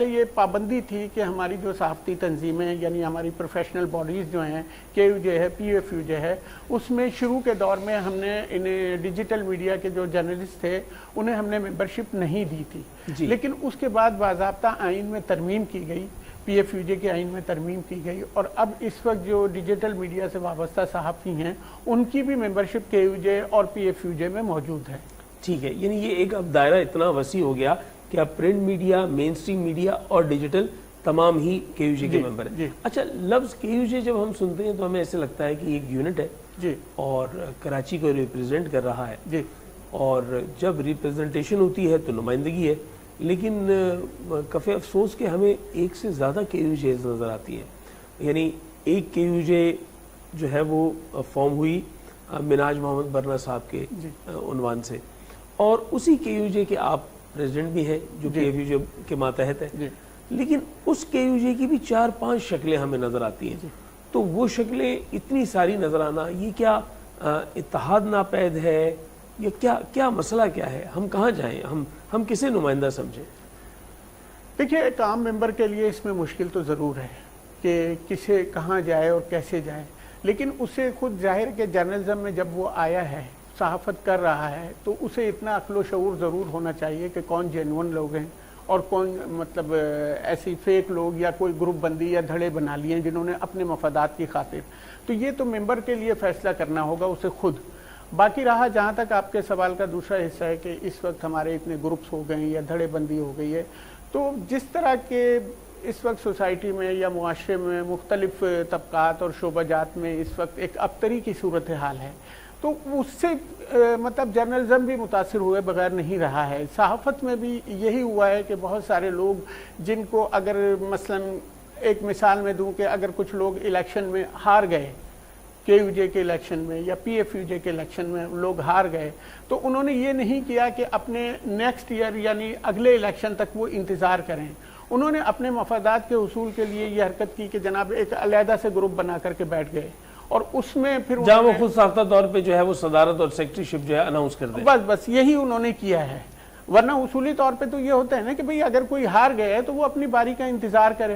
یہ پابندی تھی کہ ہماری جو صحافتی تنظیمیں یعنی ہماری پروفیشنل باڈیز جو ہیں، KUJ ہے، PFUJ ہے، اس میں شروع کے دور میں ہم نے انہیں ڈیجیٹل میڈیا کے جو جرنلسٹ تھے انہیں ہم نے ممبرشپ نہیں دی تھی، لیکن اس کے بعد باضابطہ آئین میں ترمیم کی گئی، PFUJ کے آئین میں ترمیم کی گئی اور اب اس وقت جو ڈیجیٹل میڈیا سے وابستہ صحافی ہیں ان کی بھی ممبرشپ KUJ اور PFUJ میں موجود ہے۔ ٹھیک ہے، یعنی یہ ایک اب دائرہ اتنا وسیع ہو گیا کہ اب پرنٹ میڈیا، مین اسٹریم میڈیا اور ڈیجیٹل تمام ہی KUJ کے ممبر ہیں۔ اچھا، لفظ KUJ جب ہم سنتے ہیں تو ہمیں ایسے لگتا ہے کہ ایک یونٹ ہے اور کراچی کو ریپریزنٹ کر رہا ہے، اور جب ریپریزنٹیشن ہوتی ہے تو نمائندگی ہے، لیکن کفِ افسوس کہ ہمیں ایک سے زیادہ KUJs نظر آتی ہیں۔ یعنی ایک KUJ جو ہے وہ فارم ہوئی مناج محمد برنا صاحب کے عنوان سے، اور اسی KUJ کے آپ پریزیڈنٹ بھی ہیں جو PFUJ کے ماتحت ہے، لیکن اس KUJ کی بھی 4-5 شکلیں ہمیں نظر آتی ہیں۔ تو وہ شکلیں اتنی ساری نظر آنا، یہ کیا اتحاد ناپید ہے یا کیا مسئلہ کیا ہے؟ ہم کہاں جائیں؟ ہم کسے نمائندہ سمجھیں؟ دیکھیے، ایک عام ممبر کے لیے اس میں مشکل تو ضرور ہے کہ کسے کہاں جائے اور کیسے جائے، لیکن اسے خود ظاہر کہ جرنلزم میں جب وہ آیا ہے، صحافت کر رہا ہے، تو اسے اتنا عقل و شعور ضرور ہونا چاہیے کہ کون جینون لوگ ہیں اور کون مطلب ایسی فیک لوگ یا کوئی گروپ بندی یا دھڑے بنا لیے ہیں جنہوں نے اپنے مفادات کی خاطر۔ تو یہ تو ممبر کے لیے فیصلہ کرنا ہوگا اسے خود۔ باقی رہا جہاں تک آپ کے سوال کا دوسرا حصہ ہے کہ اس وقت ہمارے اتنے گروپس ہو گئے ہیں یا دھڑے بندی ہو گئی ہے، تو جس طرح کے اس وقت سوسائٹی میں یا معاشرے میں مختلف طبقات اور شعبہ جات میں اس وقت ایک ابتری کی صورتحال ہے، تو اس سے مطلب جرنلزم بھی متاثر ہوئے بغیر نہیں رہا ہے۔ صحافت میں بھی یہی ہوا ہے کہ بہت سارے لوگ جن کو اگر مثلا ایک مثال میں دوں کہ اگر کچھ لوگ الیکشن میں ہار گئے، KUJ کے الیکشن میں یا PFUJ کے الیکشن میں لوگ ہار گئے، تو انہوں نے یہ نہیں کیا کہ اپنے نیکسٹ ایئر یعنی اگلے الیکشن تک وہ انتظار کریں، انہوں نے اپنے مفادات کے حصول کے لیے یہ حرکت کی کہ جناب ایک علیحدہ سے گروپ بنا کر کے بیٹھ گئے اور اس میں پھر جہاں وہ خود ساختہ طور پہ جو ہے وہ صدارت اور سیکریٹریشپ جو ہے اناؤنس کر دیں، بس یہی انہوں نے کیا ہے۔ ورنہ اصولی طور پہ تو یہ ہوتا ہے نا کہ بھئی اگر کوئی ہار گیا ہے تو وہ اپنی باری کا انتظار کرے،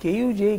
KUJ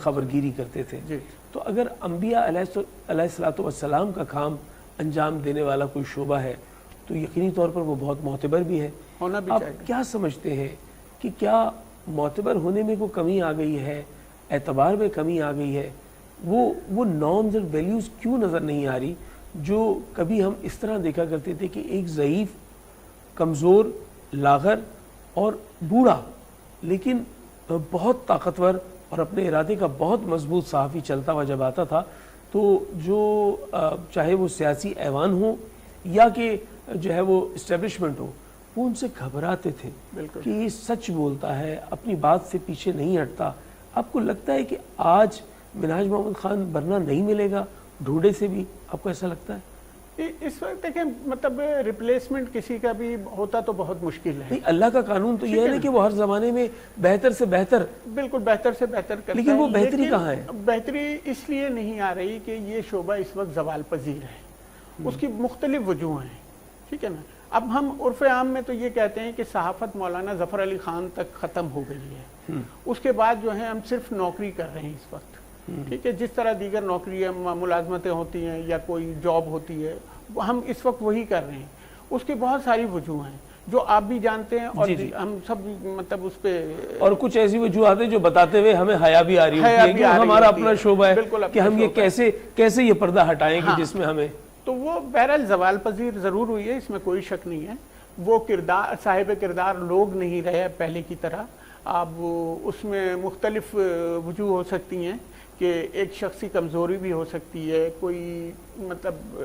خبرگیری کرتے تھے. جی. تو اگر انبیاء علیہ الصلوۃ والسلام کا کام انجام دینے والا کوئی شعبہ ہے تو یقینی طور پر وہ بہت معتبر بھی ہے. ہونا بھی آپ چاہیے. کیا سمجھتے ہیں کہ کیا معتبر ہونے میں کوئی کمی آ گئی ہے, اعتبار میں کمی آ گئی ہے, وہ نارمز اور ویلیوز کیوں نظر نہیں آ رہی جو کبھی ہم اس طرح دیکھا کرتے تھے کہ ایک ضعیف, کمزور, لاغر اور بوڑھا لیکن بہت طاقتور اور اپنے ارادے کا بہت مضبوط صحافی چلتا ہوا جب آتا تھا تو جو چاہے وہ سیاسی ایوان ہو یا کہ جو ہے وہ اسٹیبلشمنٹ ہو, وہ ان سے گھبراتے تھے کہ یہ سچ بولتا ہے, اپنی بات سے پیچھے نہیں ہٹتا. آپ کو لگتا ہے کہ آج منہاج محمد خان بننا نہیں ملے گا ڈھونڈے سے بھی؟ آپ کو ایسا لگتا ہے؟ اس وقت دیکھیں مطلب ریپلیسمنٹ کسی کا بھی ہوتا تو بہت مشکل ہے. نہیں, اللہ کا قانون تو یہ ہے نا کہ وہ ہر زمانے میں بہتر سے بہتر, بالکل بہتر سے بہتر کرتا ہے. لیکن وہ بہتری کہاں ہے؟ بہتری اس لیے نہیں آ رہی کہ یہ شعبہ اس وقت زوال پذیر ہے. اس کی مختلف وجوہ ہیں, ٹھیک ہے نا. اب ہم عرف عام میں تو یہ کہتے ہیں کہ صحافت مولانا ظفر علی خان تک ختم ہو گئی ہے. اس کے بعد جو ہے ہم صرف نوکری کر رہے ہیں اس وقت, ٹھیک ہے. جس طرح دیگر نوکریاں ملازمتیں ہوتی ہیں یا کوئی جاب ہوتی ہے ہم اس وقت وہی کر رہے ہیں. اس کی بہت ساری وجوہ ہیں جو آپ بھی جانتے ہیں اور ہم سب مطلب اس پہ, اور کچھ ایسی وجوہات ہیں جو بتاتے ہوئے ہمیں حیا بھی آ رہی ہے کہ ہمارا اپنا شعبہ ہے کہ ہم یہ کیسے یہ پردہ ہٹائیں گے جس میں ہمیں. تو وہ بہرحال زوال پذیر ضرور ہوئی ہے, اس میں کوئی شک نہیں ہے. وہ کردار, صاحب کردار لوگ نہیں رہے پہلے کی طرح. اب اس میں مختلف وجوہ ہو سکتی ہیں کہ ایک شخصی کمزوری بھی ہو سکتی ہے, کوئی مطلب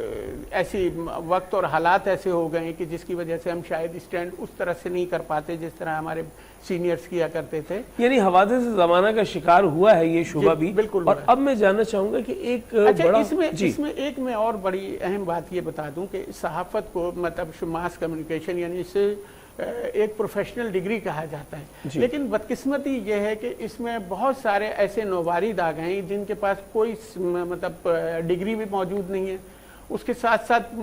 ایسی وقت اور حالات ایسے ہو گئے کہ جس کی وجہ سے ہم شاید اسٹینڈ اس طرح سے نہیں کر پاتے جس طرح ہمارے سینئرز کیا کرتے تھے. یعنی حوادث زمانہ کا شکار ہوا ہے یہ شعبہ بھی. بالکل. اور اب میں جاننا چاہوں گا کہ ایک بڑا اس میں ایک میں اور بڑی اہم بات یہ بتا دوں کہ صحافت کو مطلب ماس کمیونیکیشن یعنی اسے ایک پروفیشنل ڈگری کہا جاتا ہے. لیکن بدقسمتی یہ ہے کہ اس میں بہت سارے ایسے نووارد آ گئے ہیں جن کے پاس کوئی مطلب ڈگری بھی موجود نہیں ہے. اس کے ساتھ ساتھ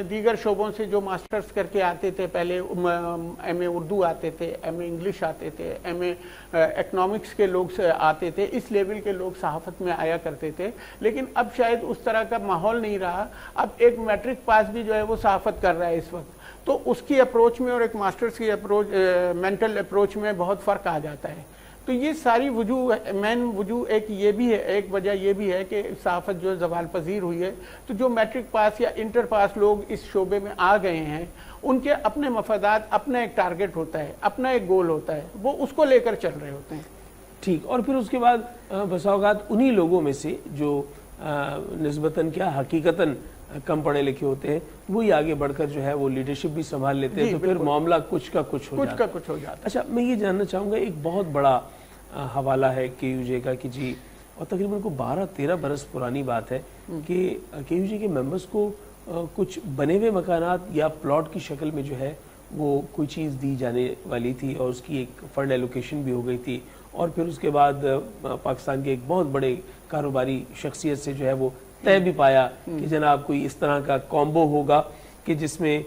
دیگر شعبوں سے جو ماسٹرز کر کے آتے تھے, پہلے ایم اے اردو آتے تھے, ایم اے انگلش آتے تھے, ایم اے اکنامکس کے لوگ آتے تھے, اس لیول کے لوگ صحافت میں آیا کرتے تھے. لیکن اب شاید اس طرح کا ماحول نہیں رہا. اب ایک میٹرک پاس بھی جو ہے وہ صحافت کر رہا ہے اس وقت. تو اس کی اپروچ میں اور ایک ماسٹرز کی اپروچ, مینٹل اپروچ میں بہت فرق آ جاتا ہے. تو یہ ساری وجوہ, مین وجوہ ایک یہ بھی ہے, ایک وجہ یہ بھی ہے کہ صحافت جو زوال پذیر ہوئی ہے. تو جو میٹرک پاس یا انٹر پاس لوگ اس شعبے میں آ گئے ہیں ان کے اپنے مفادات, اپنا ایک ٹارگٹ ہوتا ہے, اپنا ایک گول ہوتا ہے, وہ اس کو لے کر چل رہے ہوتے ہیں. ٹھیک. اور پھر اس کے بعد بسا اوقات انہی لوگوں میں سے جو نسبتاً کیا حقیقتاً کم پڑھے لکھے ہوتے ہیں وہی آگے بڑھ کر جو ہے وہ لیڈرشپ بھی سنبھال لیتے ہیں. تو پھر معاملہ کچھ کا کچھ ہو جاتا ہے. اچھا, میں یہ جاننا چاہوں گا, ایک بہت بڑا حوالہ ہے کے یو جے کا کہ جی, اور تقریباً کو 12-13 برس پرانی بات ہے کہ کے یو جے کے ممبرز کو کچھ بنے ہوئے مکانات یا پلاٹ کی شکل میں جو ہے وہ کوئی چیز دی جانے والی تھی اور اس کی ایک فنڈ ایلوکیشن بھی ہو گئی تھی. اور پھر اس کے بعد پاکستان کے ایک بہت بڑے کاروباری شخصیت سے جو ہے وہ طے بھی پایا کہ جناب کوئی اس طرح کا کامبو ہوگا کہ جس میں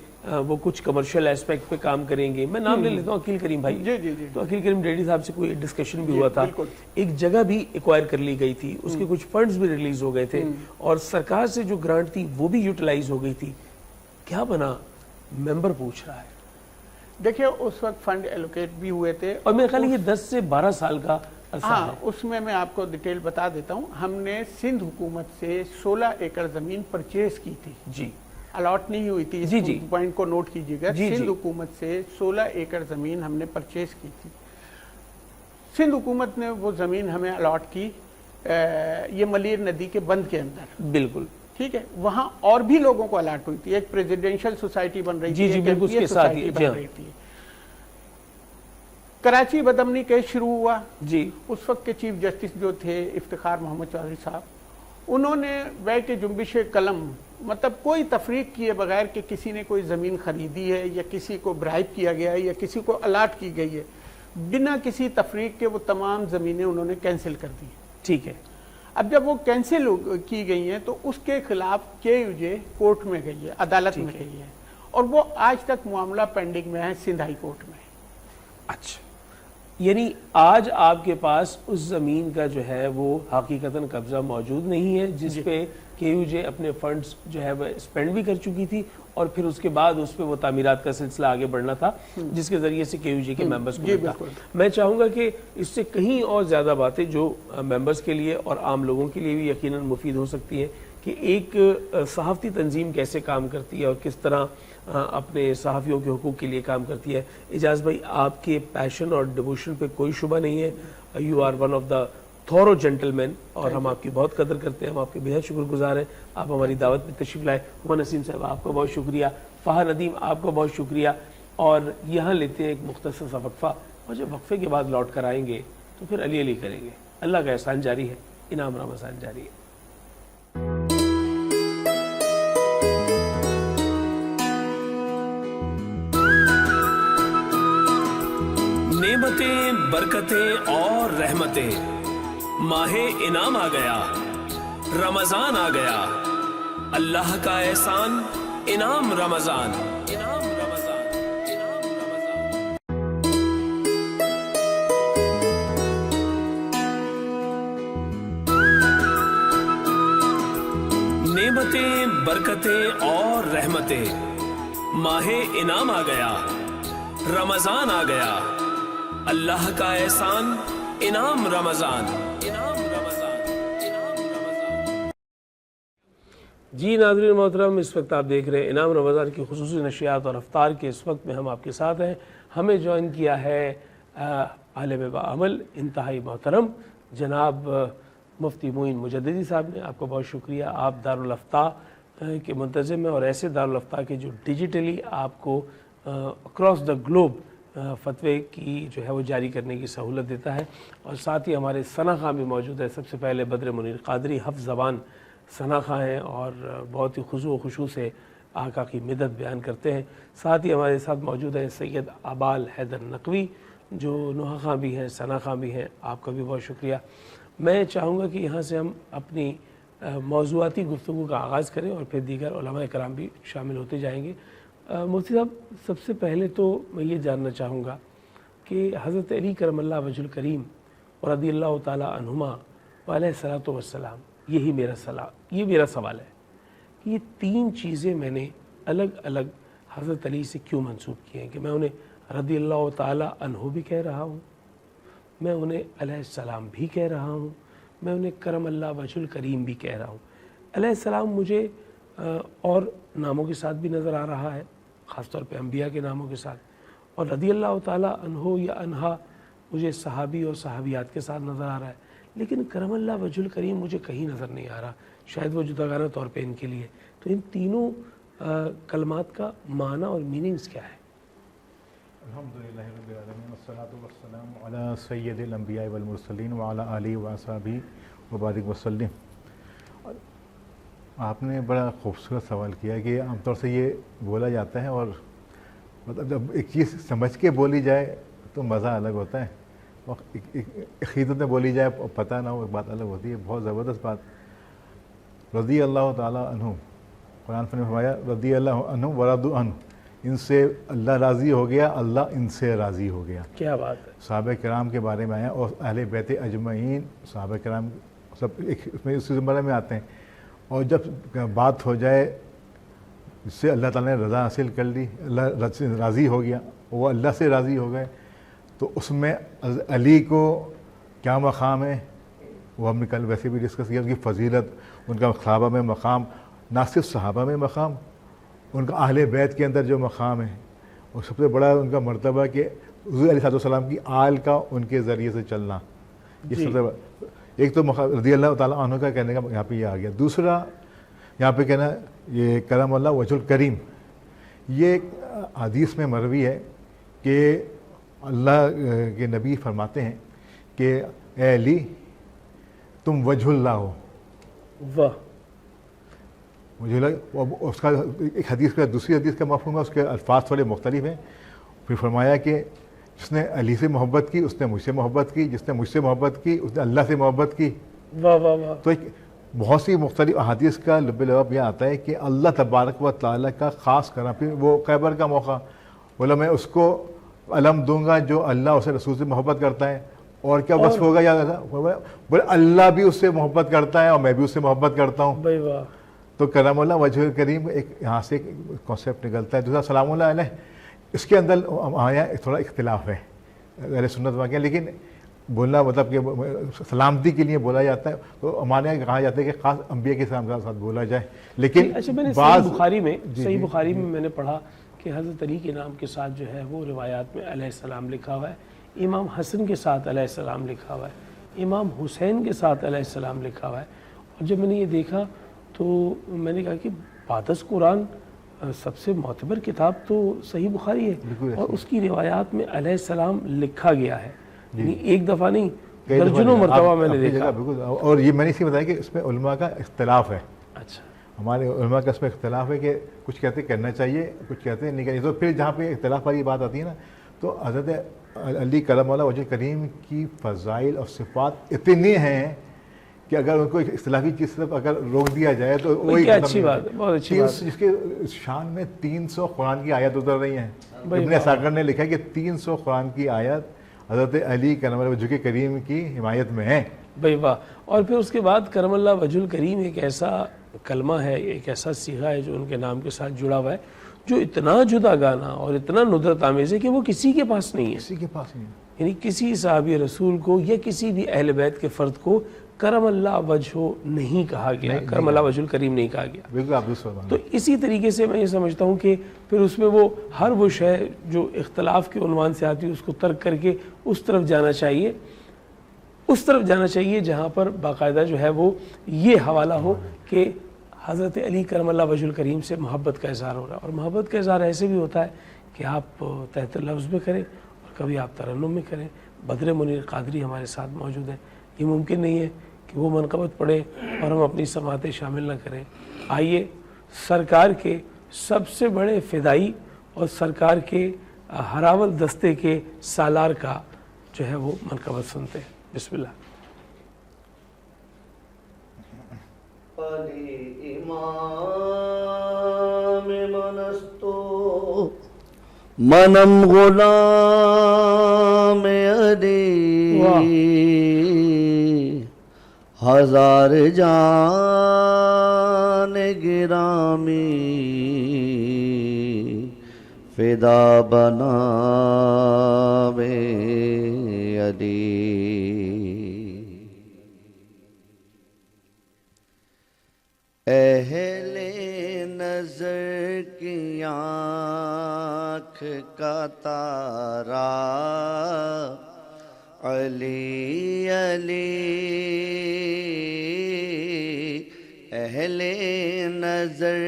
وہ کچھ کمرشل ایسپیکٹ پہ کام کریں گے. میں نام لے لیتا ہوں, عقیل کریم بھائی. تو عقیل کریم ڈیڈی صاحب سے کوئی ڈسکشن بھی ہوا تھا, ایک جگہ بھی ایکوائر کر لی گئی تھی, اس کے کچھ فنڈز بھی ریلیز ہو گئے تھے اور سرکار سے جو گرانٹ تھی وہ بھی یوٹیلائز ہو گئی تھی. کیا بنا؟ ممبر پوچھ رہا ہے. دیکھیں اس وقت فنڈ ایلوکیٹ بھی ہوئے تھے اور میرے خیال یہ 10 سے 12 سال کا عرصہ ہے. اس میں آپ کو ڈیٹیل بتا دیتا ہوں. ہم نے سندھ حکومت سے 16 ایکڑ زمین پرچیز کی تھی. جی, الاٹ نہیں ہوئی تھی, اس پوائنٹ کو نوٹ کیجیے گا. سندھ حکومت سے 16 ایکڑ زمین ہم نے پرچیز کی تھی. سندھ حکومت نے وہ زمین ہمیں الاٹ کی یہ ملیر ندی کے بند کے اندر. بالکل ٹھیک ہے. وہاں اور بھی لوگوں کو الاٹ ہوئی تھی, ایک پریزیڈنشل سوسائٹی بن رہی تھی, بالکل اس کے ساتھ ہی بن رہی تھی. کراچی بدامنی کیس شروع ہوا. جی, اس وقت کے چیف جسٹس جو تھے افتخار محمد چودھری صاحب, انہوں نے بیٹھ جنبش قلم مطلب کوئی تفریق کیے بغیر کہ کسی نے کوئی زمین خریدی ہے یا کسی کو برائب کیا گیا ہے یا کسی کو الاٹ کی گئی ہے, بنا کسی تفریق کے وہ تمام زمینیں انہوں نے کینسل کر دی. ٹھیک ہے. اب جب وہ کینسل کی گئی ہیں تو اس کے خلاف کے یو جے کورٹ میں گئی ہے, عدالت میں گئی ہے, اور وہ آج تک معاملہ پینڈنگ میں ہے سندھ ہائی کورٹ میں. اچھا, یعنی آج آپ کے پاس اس زمین کا جو ہے وہ حقیقتاً قبضہ موجود نہیں ہے جس پہ کے یو جے اپنے فنڈز جو ہے وہ اسپینڈ بھی کر چکی تھی، اور پھر اس کے بعد اس پہ وہ تعمیرات کا سلسلہ آگے بڑھنا تھا جس کے ذریعے سے کے یو جے کے ممبرز کو ملتا۔ میں چاہوں گا کہ اس سے کہیں اور زیادہ باتیں جو ممبرز کے لیے اور عام لوگوں کے لیے بھی یقیناً مفید ہو سکتی ہیں کہ ایک صحافتی تنظیم کیسے کام کرتی ہے اور کس طرح اپنے صحافیوں کے حقوق کے لیے کام کرتی ہے۔ اجاز بھائی، آپ کے پیشن اور ڈیووشن پہ کوئی شبہ نہیں ہے، you are one of the thorough gentleman, اور ہم آپ کی بہت قدر کرتے ہیں، ہم آپ کے بے حد شکر گزار ہیں۔ آپ ہماری دعوت میں تشریف لائے۔ ہما نسیم صاحب، آپ کا بہت شکریہ۔ فہد ندیم، آپ کا بہت شکریہ۔ اور یہاں لیتے ہیں ایک مختصر سا وقفہ، اور جب وقفے کے بعد لوٹ کر آئیں گے تو پھر علی علی کریں گے۔ اللہ کا احسان جاری ہے، انعام رمضان جاری ہے۔ نعمتیں، برکتیں اور رحمتیں، ماہ انعام آ گیا، رمضان آ گیا، اللہ کا احسان، انعام رمضان، انعام رمضان، انعام رمضان۔ نعمتیں، برکتیں اور رحمتیں، ماہ انعام آ گیا، رمضان آ گیا، اللہ کا احسان، انعام رمضان، انعام رمضان، انعام رمضان۔ جی ناظرین محترم، اس وقت آپ دیکھ رہے ہیں انعام رمضان کی خصوصی نشریات اور افطار کے اس وقت میں ہم آپ کے ساتھ ہیں۔ ہمیں جوائن کیا ہے عالم باعمل انتہائی محترم جناب مفتی معین مجددی صاحب نے۔ آپ کا بہت شکریہ۔ آپ دارالفتاء کے منتظم ہیں، اور ایسے دارالفتاء کے جو ڈیجیٹلی آپ کو اکراس دا گلوب فتوے کی جو ہے وہ جاری کرنے کی سہولت دیتا ہے۔ اور ساتھ ہی ہمارے ثنا خاں بھی موجود ہے۔ سب سے پہلے بدر منیر قادری حفظ زبان ثنا خاں ہیں اور بہت ہی خضوع و خشوع سے آقا کی مدد بیان کرتے ہیں۔ ساتھ ہی ہمارے ساتھ موجود ہیں سید آبال حیدر نقوی جو نوحہ خاں بھی ہیں، ثنا خاں بھی ہیں۔ آپ کا بھی بہت شکریہ۔ میں چاہوں گا کہ یہاں سے ہم اپنی موضوعاتی گفتگو کا آغاز کریں اور پھر دیگر علماء کرام بھی شامل ہوتے جائیں گے۔ مفتی صاحب، سب سے پہلے تو میں یہ جاننا چاہوں گا کہ حضرت علی کرم اللہ وجہ الکریم اور رضی اللہ تعالیٰ عنہما علیہ الصلاۃ والسلام، یہ میرا سوال ہے کہ یہ تین چیزیں میں نے الگ الگ حضرت علی سے کیوں منسوب کی ہیں کہ میں انہیں رضی اللہ تعالیٰ عنہ بھی کہہ رہا ہوں، میں انہیں علیہ السلام بھی کہہ رہا ہوں، میں انہیں کرم اللہ وجہ الکریم بھی کہہ رہا ہوں۔ علیہ السلام مجھے اور ناموں کے ساتھ بھی نظر آ رہا ہے، خاص طور پہ انبیاء کے ناموں کے ساتھ، اور رضی اللہ تعالیٰ عنہ یا عنہا مجھے صحابی اور صحابیات کے ساتھ نظر آ رہا ہے، لیکن کرم اللہ وجہ الکریم مجھے کہیں نظر نہیں آ رہا، شاید وہ جداگانہ طور پہ ان کے لیے۔ تو ان تینوں کلمات کا معنی اور میننگز کیا ہے؟ الحمدللہ رب العالمین والصلاة والسلام علی سید الانبیاء والمرسلین وعلی آلہ وصحبہ وبارک وسلم۔ آپ نے بڑا خوبصورت سوال کیا کہ عام طور سے یہ بولا جاتا ہے، اور مطلب جب ایک چیز سمجھ کے بولی جائے تو مزہ الگ ہوتا ہے، اور عقیدت میں بولی جائے اور پتہ نہ ہو ایک بات الگ ہوتی ہے۔ بہت زبردست بات۔ رضی اللہ تعالیٰ عنہ، قرآن نے فرمایا رضی اللہ عنہ ورضوا عنہ، ان سے اللہ راضی ہو گیا، اللہ ان سے راضی ہو گیا۔ کیا بات ہے! صحابہ کرام کے بارے میں آیا، اور اہل بیت اجمعین، صحابہ کرام سب ایک اس میں اسی زمرے میں آتے ہیں۔ اور جب بات ہو جائے جس سے اللہ تعالیٰ نے رضا حاصل کر لی، اللہ راضی ہو گیا، وہ اللہ سے راضی ہو گئے، تو اس میں علی کو کیا مقام ہے وہ ہم نے کل ویسے بھی ڈسکس کیا۔ ان کی فضیلت، ان کا صحابہ میں مقام، نہ صرف صحابہ میں مقام، ان کا اہل بیت کے اندر جو مقام ہے، اور سب سے بڑا ان کا مرتبہ کہ حضور علیہ السلام کی آل کا ان کے ذریعے سے چلنا، یہ سب سے بڑا۔ ایک تو رضی اللہ تعالیٰ عنہ کا کہنے کا یہاں پہ یہ آ گیا۔ دوسرا یہاں پہ کہنا یہ کرم اللہ وجہ الکریم، یہ حدیث میں مروی ہے کہ اللہ کے نبی فرماتے ہیں کہ اے علی تم وجہ اللہ ہو۔ واہ! وجہ اللہ، اس کا ایک حدیث کا دوسری حدیث کا مفہوم ہے، اس کے الفاظ تھوڑے مختلف ہیں۔ پھر فرمایا کہ جس نے علی سے محبت کی اس نے مجھ سے محبت کی، جس نے مجھ سے محبت کی اس نے اللہ سے محبت کی۔ واہ واہ واہ! تو ایک بہت سی مختلف احادیث کا لب لباب یہ آتا ہے کہ اللہ تبارک و تعالیٰ کا خاص کرنا۔ پھر وہ خیبر کا موقع، بولا میں اس کو علم دوں گا جو اللہ اسے رسول سے محبت کرتا ہے. اور کیا وصف ہوگا یاد ایسا بولے اللہ بھی اس سے محبت کرتا ہے اور میں بھی اس سے محبت کرتا ہوں. بھائی واہ. تو کرم اللہ وجہ کریم ایک یہاں سے کانسیپٹ نکلتا ہے. دوسرا سلام اللہ علیہ، اس کے اندر ہمارے یہاں تھوڑا اختلاف ہے اہل سنت واقعہ، لیکن بولنا مطلب کہ سلامتی کے لیے بولا جاتا ہے. تو ہمارے یہاں کہا جاتا ہے کہ خاص انبیاء کے ساتھ بولا جائے. لیکن اچھا میں نے بعض صحیح بخاری میں میں نے پڑھا کہ حضرت علی کے نام کے ساتھ جو ہے وہ روایات میں علیہ السلام لکھا ہوا ہے، امام حسن کے ساتھ علیہ السلام لکھا ہوا ہے، امام حسین کے ساتھ علیہ السلام لکھا ہوا ہے. اور جب میں نے یہ دیکھا تو میں نے کہا کہ بعد قرآن سب سے معتبر کتاب تو صحیح بخاری ہے، اور اس کی روایات میں علیہ السلام لکھا گیا ہے. یعنی ایک دفعہ نہیں، درجنوں مرتبہ میں نے دیکھا. بالکل. اور یہ میں نے اسی بتایا کہ اس میں علماء کا اختلاف ہے. اچھا. ہمارے علماء کا اس میں اختلاف ہے کہ کچھ کہتے کرنا چاہیے، کچھ کہتے ہیں نہیں کرنا. تو پھر جہاں پہ اختلاف والی بات آتی ہے نا، تو حضرت علی کرم اللہ وجہ کریم کی فضائل اور صفات اتنی ہیں کہ اگر ان کو ایک اختلافی چیز سے اگر روک دیا جائے تو وہی اچھی بات ہے، بہت اچھی بات ہے. جس کے شان میں 300 قرآن کی آیت اتر رہی ہیں. ابن اساکر نے لکھا ہے کہ 300 قرآن کی آیت حضرت علی کرم اللہ وجہ کریم کی حمایت میں ہیں. بھائی واہ. اور پھر اس کے بعد کرم اللہ وجہ الکریم ایک ایسا کلمہ ہے، ایک ایسا صیغہ ہے جو ان کے نام کے ساتھ جڑا ہوا ہے، جو اتنا جدا گانا اور اتنا ندرت آمیز ہے کہ وہ کسی کے پاس نہیں ہے. کسی کے پاس نہیں. یعنی کسی صحابی رسول کو یا کسی بھی اہل بیت کے فرد کو کرم اللہ وجہ نہیں کہا گیا، کرم اللہ وجہ الکریم نہیں کہا گیا. بالکل آپ دوسرا. تو اسی طریقے سے میں یہ سمجھتا ہوں کہ پھر اس میں وہ ہر وہ شے جو اختلاف کے عنوان سے آتی ہے اس کو ترک کر کے اس طرف جانا چاہیے جہاں پر باقاعدہ جو ہے وہ یہ حوالہ ہو کہ حضرت علی کرم اللہ وجہ الکریم سے محبت کا اظہار ہو رہا ہے. اور محبت کا اظہار ایسے بھی ہوتا ہے کہ آپ تحت لفظ میں کریں اور کبھی آپ ترنم میں کریں. بدر منیر قادری ہمارے ساتھ موجود ہیں. یہ ممکن نہیں ہے کہ وہ منقبت پڑھیں اور ہم اپنی سماعتیں شامل نہ کریں. آئیے سرکار کے سب سے بڑے فدائی اور سرکار کے ہراول دستے کے سالار کا جو ہے وہ منقبت سنتے ہیں. بسم اللہ. علی امام منستو منم غلام علی ہزار جان گرامی فدا بنا علی. اہل نظر کی آنکھ کا تارا علی علی، اہل نظر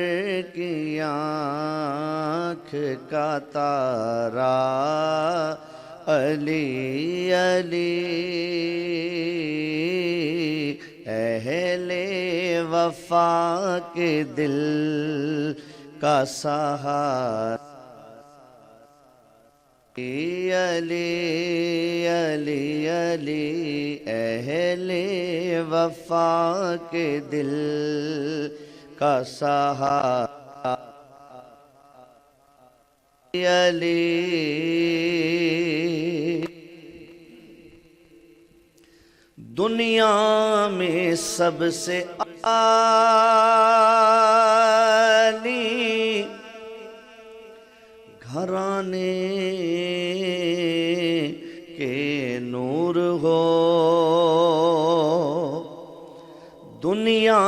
کی آنکھ کا تارا علی علی، اہل وفا کے دل کا سہارا علی علی علی، اہل وفا کے دل کا سہارا علی. دنیا میں سب سے عالی گھرانے کے نور ہو، دنیا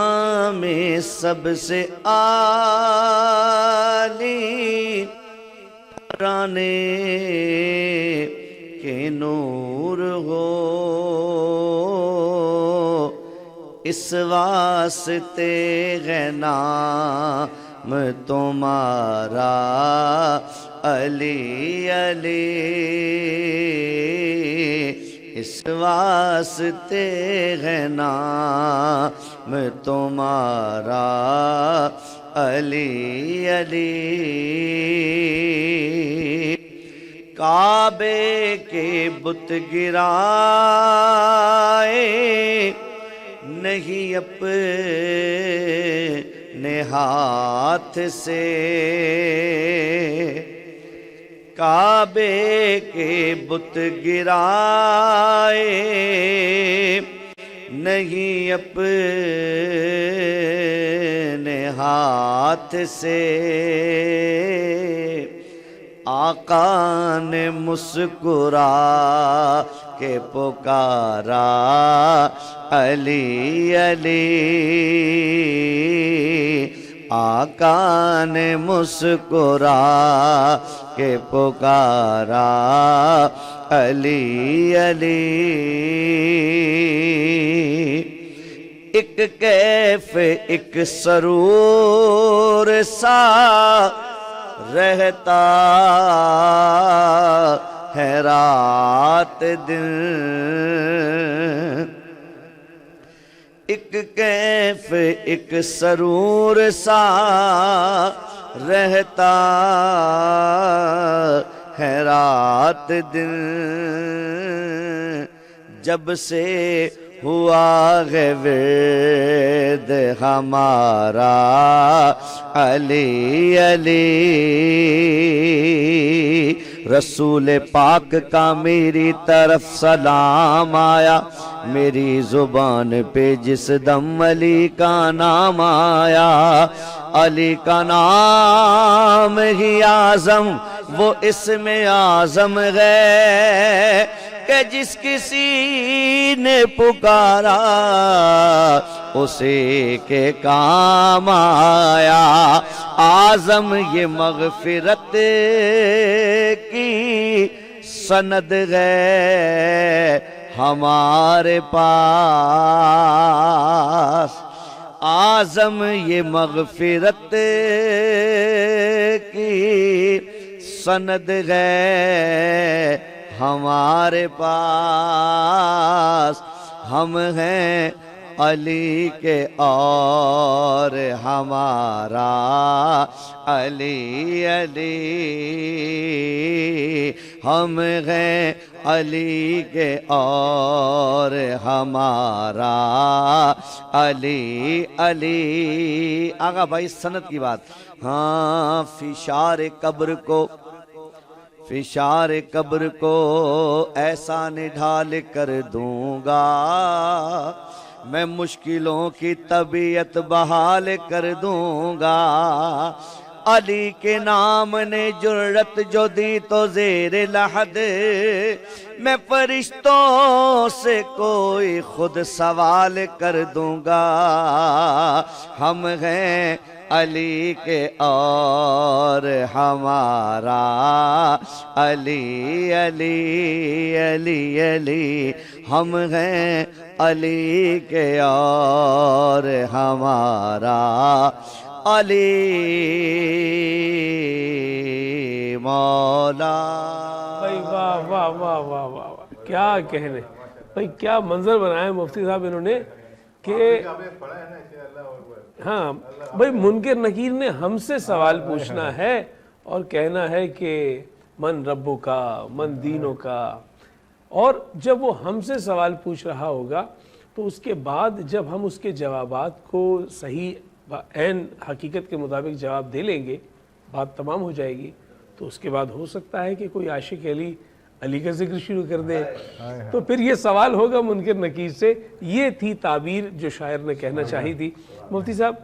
میں سب سے عالی گھرانے کے نور ہو، اس واسطے ہے نام تمہارا علی علی، اس واسطے ہے نام تمہارا علی علی. کعبے کے بت گرائے نہیں اپنے ہاتھ سے، کعبے کے بت گرائے نہیں اپنے ہاتھ سے، آقا نے مسکرا کے پکارا علی علی، آقا نے مسکرا کے پکارا علی علی۔ ایک کیف ایک سرور سا رہتا ہے رات دن، ایک کیف ایک سرور سا رہتا ہے رات دن، جب سے ہوا ہے ورد ہمارا علی علی، رسول پاک کا میری طرف سلام آیا، میری زبان پہ جس دم علی کا نام آیا، علی کا نام ہی اعظم وہ اسم اعظم ہے کہ جس کسی نے پکارا اسی کے کام آیا، اعظم یہ مغفرت کی سند ہے ہمارے پاس، اعظم یہ مغفرت کی سند ہے ہمارے پاس، ہم ہیں علی کے اور ہمارا علی علی، ہم ہیں علی کے اور ہمارا علی علی۔ آقا بھائی سند کی بات، ہاں فشار قبر کو ایسا نڈھال کر دوں گا، میں مشکلوں کی طبیعت بحال کر دوں گا، علی کے نام نے جرأت جو دی تو زیر لحد میں فرشتوں سے کوئی خود سوال کر دوں گا، ہم ہیں علی کے اور ہمارا علی علی علی علی، ہم ہیں علی کے اور ہمارا علی مولا۔ بھائی واہ واہ واہ واہ واہ واہ، کیا کہنے بھائی، کیا منظر بنایا مفتی صاحب انہوں نے کہ ہاں بھائی منکر نکیر نے ہم سے سوال پوچھنا ہے اور کہنا ہے کہ من ربو کا من دینوں کا، اور جب وہ ہم سے سوال پوچھ رہا ہوگا تو اس کے بعد جب ہم اس کے جوابات کو صحیح عین حقیقت کے مطابق جواب دے لیں گے، بات تمام ہو جائے گی، تو اس کے بعد ہو سکتا ہے کہ کوئی عاشق علی کا ذکر شروع کر دے، تو پھر یہ سوال ہوگا منکر نکیر سے۔ یہ تھی تعبیر جو شاعر نے کہنا چاہی تھی۔ مفتی صاحب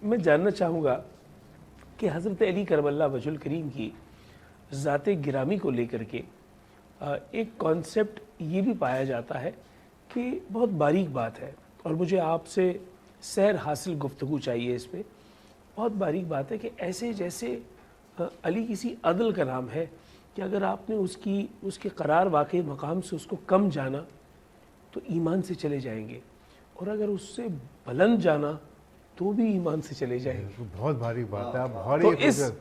میں جاننا چاہوں گا کہ حضرت علی کرم اللہ وجہ الکریم کی ذات گرامی کو لے کر کے ایک کانسیپٹ یہ بھی پایا جاتا ہے کہ بہت باریک بات ہے، اور مجھے آپ سے سیر حاصل گفتگو چاہیے اس پہ، بہت باریک بات ہے کہ ایسے جیسے علی کسی عدل کا نام ہے کہ اگر آپ نے اس کے قرار واقعی مقام سے اس کو کم جانا تو ایمان سے چلے جائیں گے، اور اگر اس سے بلند جانا تو بھی ایمان سے چلے جائیں گے۔ بہت باریک بات ہے، تو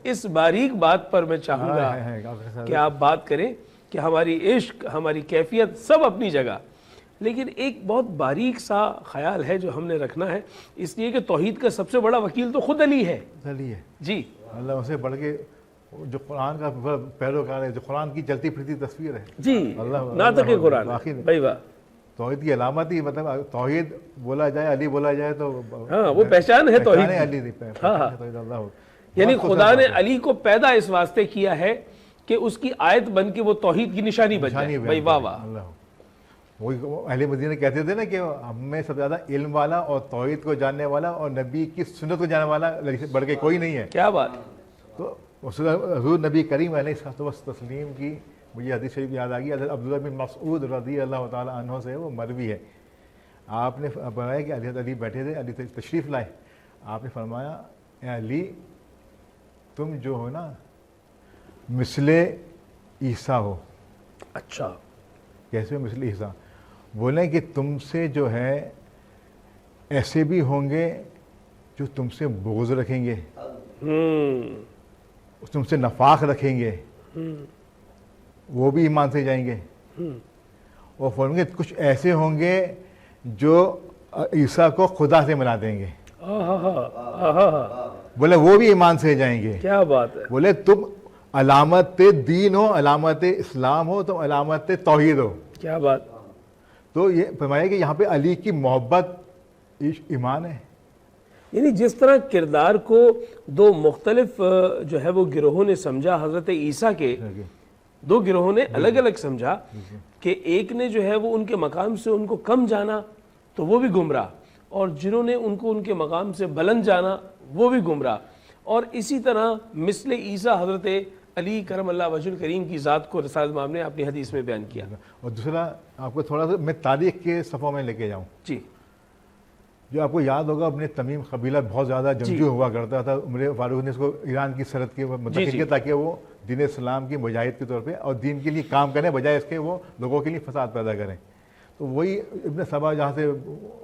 اس باریک بات پر میں چاہوں گا کہ آپ بات کریں کہ ہماری عشق، ہماری کیفیت سب اپنی جگہ، لیکن ایک بہت باریک سا خیال ہے جو ہم نے رکھنا ہے، اس لیے کہ توحید کا سب سے بڑا وکیل تو خود علی ہے۔ جی اللہ اسے بڑھ کے جو قرآن کا پیروکار ہے، جو قرآن کی چلتی پھرتی تصویر ہے، جی ناطق قرآن بھائی واہ، توحید کی علامت ہی، مطلب توحید بولا جائے، علی بولا جائے تو ہاں وہ پہچان ہے توحید علی، یعنی خدا نے علی کو پیدا اس واسطے کیا ہے کہ اس کی آیت بن کے وہ توحید کی نشانی بن جائے. بھائی واہ واہ. وہی اہل مدینہ کہتے تھے نا کہ ہم میں سب سے زیادہ علم والا اور توحید کو جاننے والا اور نبی کی سنت کو جاننے والا بڑھ کے کوئی نہیں ہے. کیا بات. تو حضور نبی کریم علیہ الصلوۃ والتسلیم کی مجھے حدیث شریف یاد آ گئی. حضرت عبداللہ بن مسعود رضی اللہ تعالیٰ عنہ سے وہ مروی ہے. آپ نے فرمایا کہ حضرت علی بیٹھے تھے, علی تشریف لائے. آپ نے فرمایا اے علی تم جو ہو نا مثل عیسیٰ ہو. اچھا کیسے مثل عیسیٰ؟ بولیں کہ تم سے جو ہے ایسے بھی ہوں گے جو تم سے بغض رکھیں گے, تم سے نفاق رکھیں گے, وہ بھی ایمان سے جائیں گے. اور فرمائیں گے کچھ ایسے ہوں گے جو عیسیٰ کو خدا سے ملا دیں گے, بولے وہ بھی ایمان سے جائیں گے. کیا بات ہے. بولے تم علامت دین ہو, علامت اسلام ہو, تم علامت توحید ہو. کیا بات. تو یہ فرمایا کہ یہاں پہ علی کی محبت ایمان ہے. یعنی جس طرح کردار کو دو مختلف جو ہے وہ گروہوں نے سمجھا, حضرت عیسیٰ کے دو گروہوں نے الگ الگ سمجھا کہ ایک نے جو ہے وہ ان کے مقام سے ان کو کم جانا تو وہ بھی گمراہ, اور جنہوں نے ان کو ان کے مقام سے بلند جانا وہ بھی گمراہ. اور اسی طرح مثل عیسیٰ حضرت علی کرم اللہ وجہ الکریم کی ذات کو رسالت امام نے اپنی حدیث میں بیان کیا. اور دوسرا آپ کو تھوڑا سا میں تاریخ کے صفحوں میں لے کے جاؤں. جی. جو آپ کو یاد ہوگا اپنے تمیم قبیلہ بہت زیادہ جنگجو ہوا کرتا تھا. عمر فاروق نے اس کو ایران کی سرحد کے منتقل کیا تاکہ وہ دین اسلام کی مجاہد کے طور پہ اور دین کے لیے کام کریں بجائے اس کے وہ لوگوں کے لیے فساد پیدا کریں. تو وہی ابن سبا جہاں سے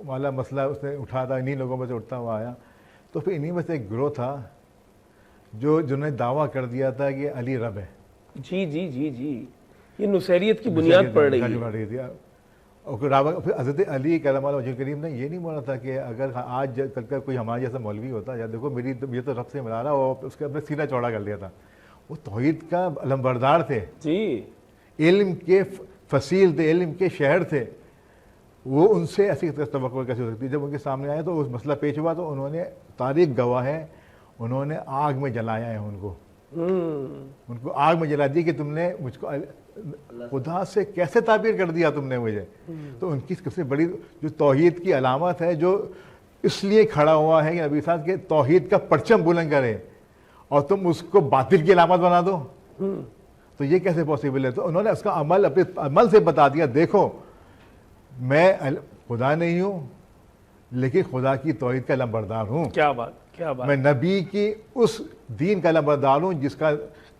والا مسئلہ اس نے اٹھا تھا, انہی لوگوں میں سے اٹھتا ہوا آیا. تو پھر انہی میں سے ایک گروہ تھا جنہوں نے دعویٰ کر دیا تھا کہ علی رب ہے. جی جی جی جی, یہ نصیریت کی بنیاد پڑ رہی ہے. اور پھر حضرت علی کرم اللہ وجہ کریم نے یہ نہیں بولا تھا کہ اگر آج کل کا کوئی ہمارا جیسا مولوی ہوتا یا دیکھو میری یہ تو رب سے ملا رہا, اور اس کے اپنے سینہ چوڑا کر لیا تھا. وہ توحید کا علمبردار تھے جی, علم کے فصیل تھے, علم کے شہر تھے. وہ ان سے ایسی توقع کیسے ہو سکتی. جب ان کے سامنے آئے تو اس مسئلہ پیش ہوا تو انہوں نے, تاریخ گواہ ہے, انہوں نے آگ میں جلایا ہے ان کو آگ میں جلا دی کہ تم نے مجھ کو خدا سے کیسے تعبیر کر دیا تم نے مجھے. تو ان کی سب سے بڑی جو توحید کی علامت ہے, جو اس لیے کھڑا ہوا ہے کہ نبی صاحب کے توحید کا پرچم بلند کرے اور تم اس کو باطل کی علامت بنا دو, تو یہ کیسے پاسبل ہے. تو انہوں نے اس کا عمل اپنے عمل سے بتا دیا, دیکھو میں خدا نہیں ہوں لیکن خدا کی توحید کا علمبردار ہوں. کیا بات, کیا بات. میں نبی کی اس دین کا علمبردار ہوں جس کا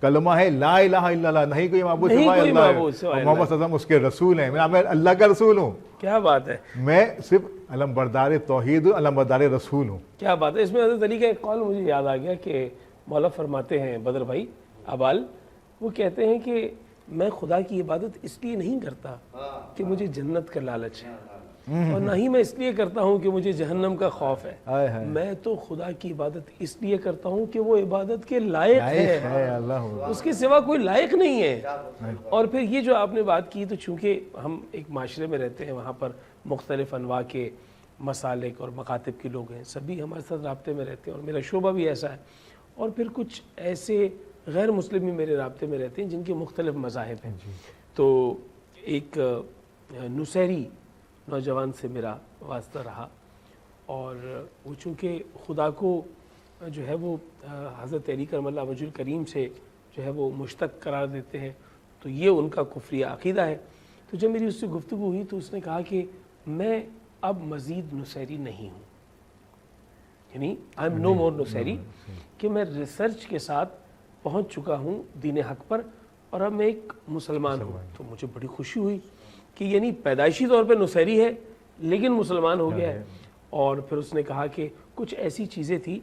کلمہ ہے لا الہ الا اللہ, نہیں کوئی معبود سوائے اللہ ہے, محمد صلی اللہ علیہ وسلم اس کے رسول ہیں, میں اللہ کا رسول ہوں. کیا بات ہے. میں صرف علمبردار توحید ہوں, علمبردار رسول ہوں. کیا بات ہے. اس میں حضرت علی کا ایک قول مجھے یاد آ گیا کہ مولا فرماتے ہیں, بدر بھائی ابال, وہ کہتے ہیں کہ میں خدا کی عبادت اس لیے نہیں کرتا کہ مجھے جنت کا لالچ ہے, اور نہ ہی میں اس لیے کرتا ہوں کہ مجھے جہنم کا خوف ہے. میں تو خدا کی عبادت اس لیے کرتا ہوں کہ وہ عبادت کے لائق ہے, اس کے سوا کوئی لائق نہیں ہے. اور پھر یہ جو آپ نے بات کی, تو چونکہ ہم ایک معاشرے میں رہتے ہیں, وہاں پر مختلف انواع کے مسالک اور مکاتب کے لوگ ہیں, سبھی ہمارے ساتھ رابطے میں رہتے ہیں, اور میرا شعبہ بھی ایسا ہے. اور پھر کچھ ایسے غیر مسلم بھی میرے رابطے میں رہتے ہیں جن کے مختلف مذاہب ہیں. تو ایک نصیری نوجوان سے میرا واسطہ رہا, اور وہ چونکہ خدا کو جو ہے وہ حضرت علی کرم اللہ وجہ الکریم سے جو ہے وہ مشتق قرار دیتے ہیں, تو یہ ان کا کفریہ عقیدہ ہے. تو جب میری اس سے گفتگو ہوئی تو اس نے کہا کہ میں اب مزید نصیری نہیں ہوں, یعنی آئی ایم نو مور نصیری, کہ میں ریسرچ کے ساتھ پہنچ چکا ہوں دین حق پر, اور اب میں ایک مسلمان ہوں. تو مجھے بڑی خوشی ہوئی کہ یعنی پیدائشی طور پہ نصیری ہے لیکن مسلمان ہو گیا ہے. اور پھر اس نے کہا کہ کچھ ایسی چیزیں تھی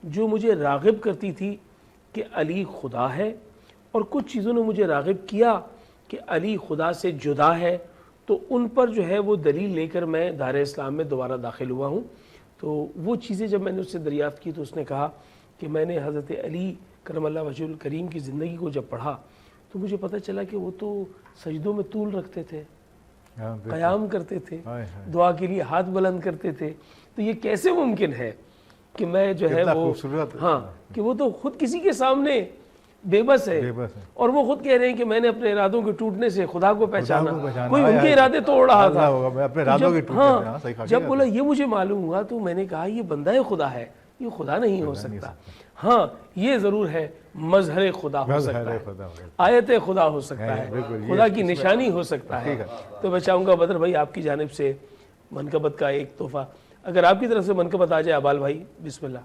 جو مجھے راغب کرتی تھی کہ علی خدا ہے, اور کچھ چیزوں نے مجھے راغب کیا کہ علی خدا سے جدا ہے, تو ان پر جو ہے وہ دلیل لے کر میں دار اسلام میں دوبارہ داخل ہوا ہوں. تو وہ چیزیں جب میں نے اس سے دریافت کی تو اس نے کہا کہ میں نے حضرت علی کرم اللہ وجہ الکریم کی زندگی کو جب پڑھا تو مجھے پتہ چلا کہ وہ تو سجدوں میں طول رکھتے تھے, قیام کرتے تھے, دعا کے لیے ہاتھ بلند کرتے تھے. تو یہ کیسے ممکن ہے کہ میں جو ہے وہ, ہاں, کہ وہ تو خود کسی کے سامنے بے بس ہے بے بس ہے۔ اور وہ خود کہہ رہے ہیں کہ میں نے اپنے ارادوں کے ٹوٹنے سے خدا کو پہچانا، پہچانا۔ کوئی ان ہاں، کے ارادے توڑ رہا اللہ تھا۔ ہوگا، میں اپنے ارادوں کے ٹوٹنے سے، ہاں، صحیح کہا، جب بولا یہ مجھے معلوم ہوا تو میں نے کہا یہ بندہ خدا ہے، یہ خدا نہیں ہو سکتا۔ ہاں یہ ضرور ہے مظہر خدا ہو سکتا ہے، آیت خدا ہو سکتا ہے، خدا کی نشانی ہو سکتا ہے۔ تو میں چاہوں گا بدر بھائی آپ کی جانب سے منقبت کا ایک تحفہ، اگر آپ کی طرف سے منقبت آ جائے عبال بھائی، بسم اللہ۔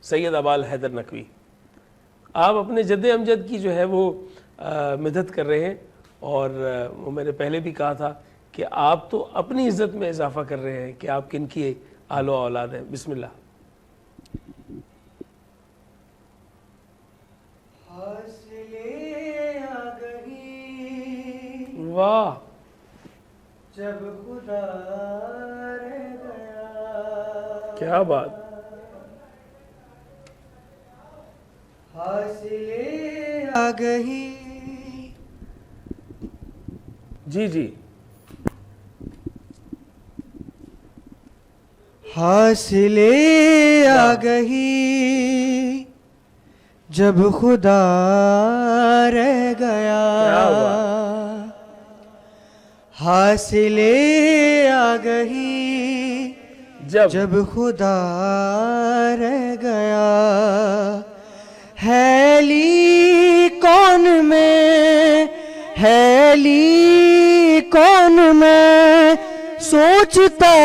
سید عبال حیدر نقوی، آپ اپنے جد امجد کی جو ہے وہ مدحت کر رہے ہیں، اور وہ میں نے پہلے بھی کہا تھا کہ آپ تو اپنی عزت میں اضافہ کر رہے ہیں کہ آپ کن کی آل و اولاد ہیں۔ بسم اللہ۔ واہ، جب خدا رہ گیا، کیا بات، حاصلیں آ گئی، جی جی، حاصلیں آ گئی، جب خدا رہ گیا، حاصلیں آ گئی، جب خدا رہ گیا، ہیلی کون میں، ہیلی کون میں سوچتا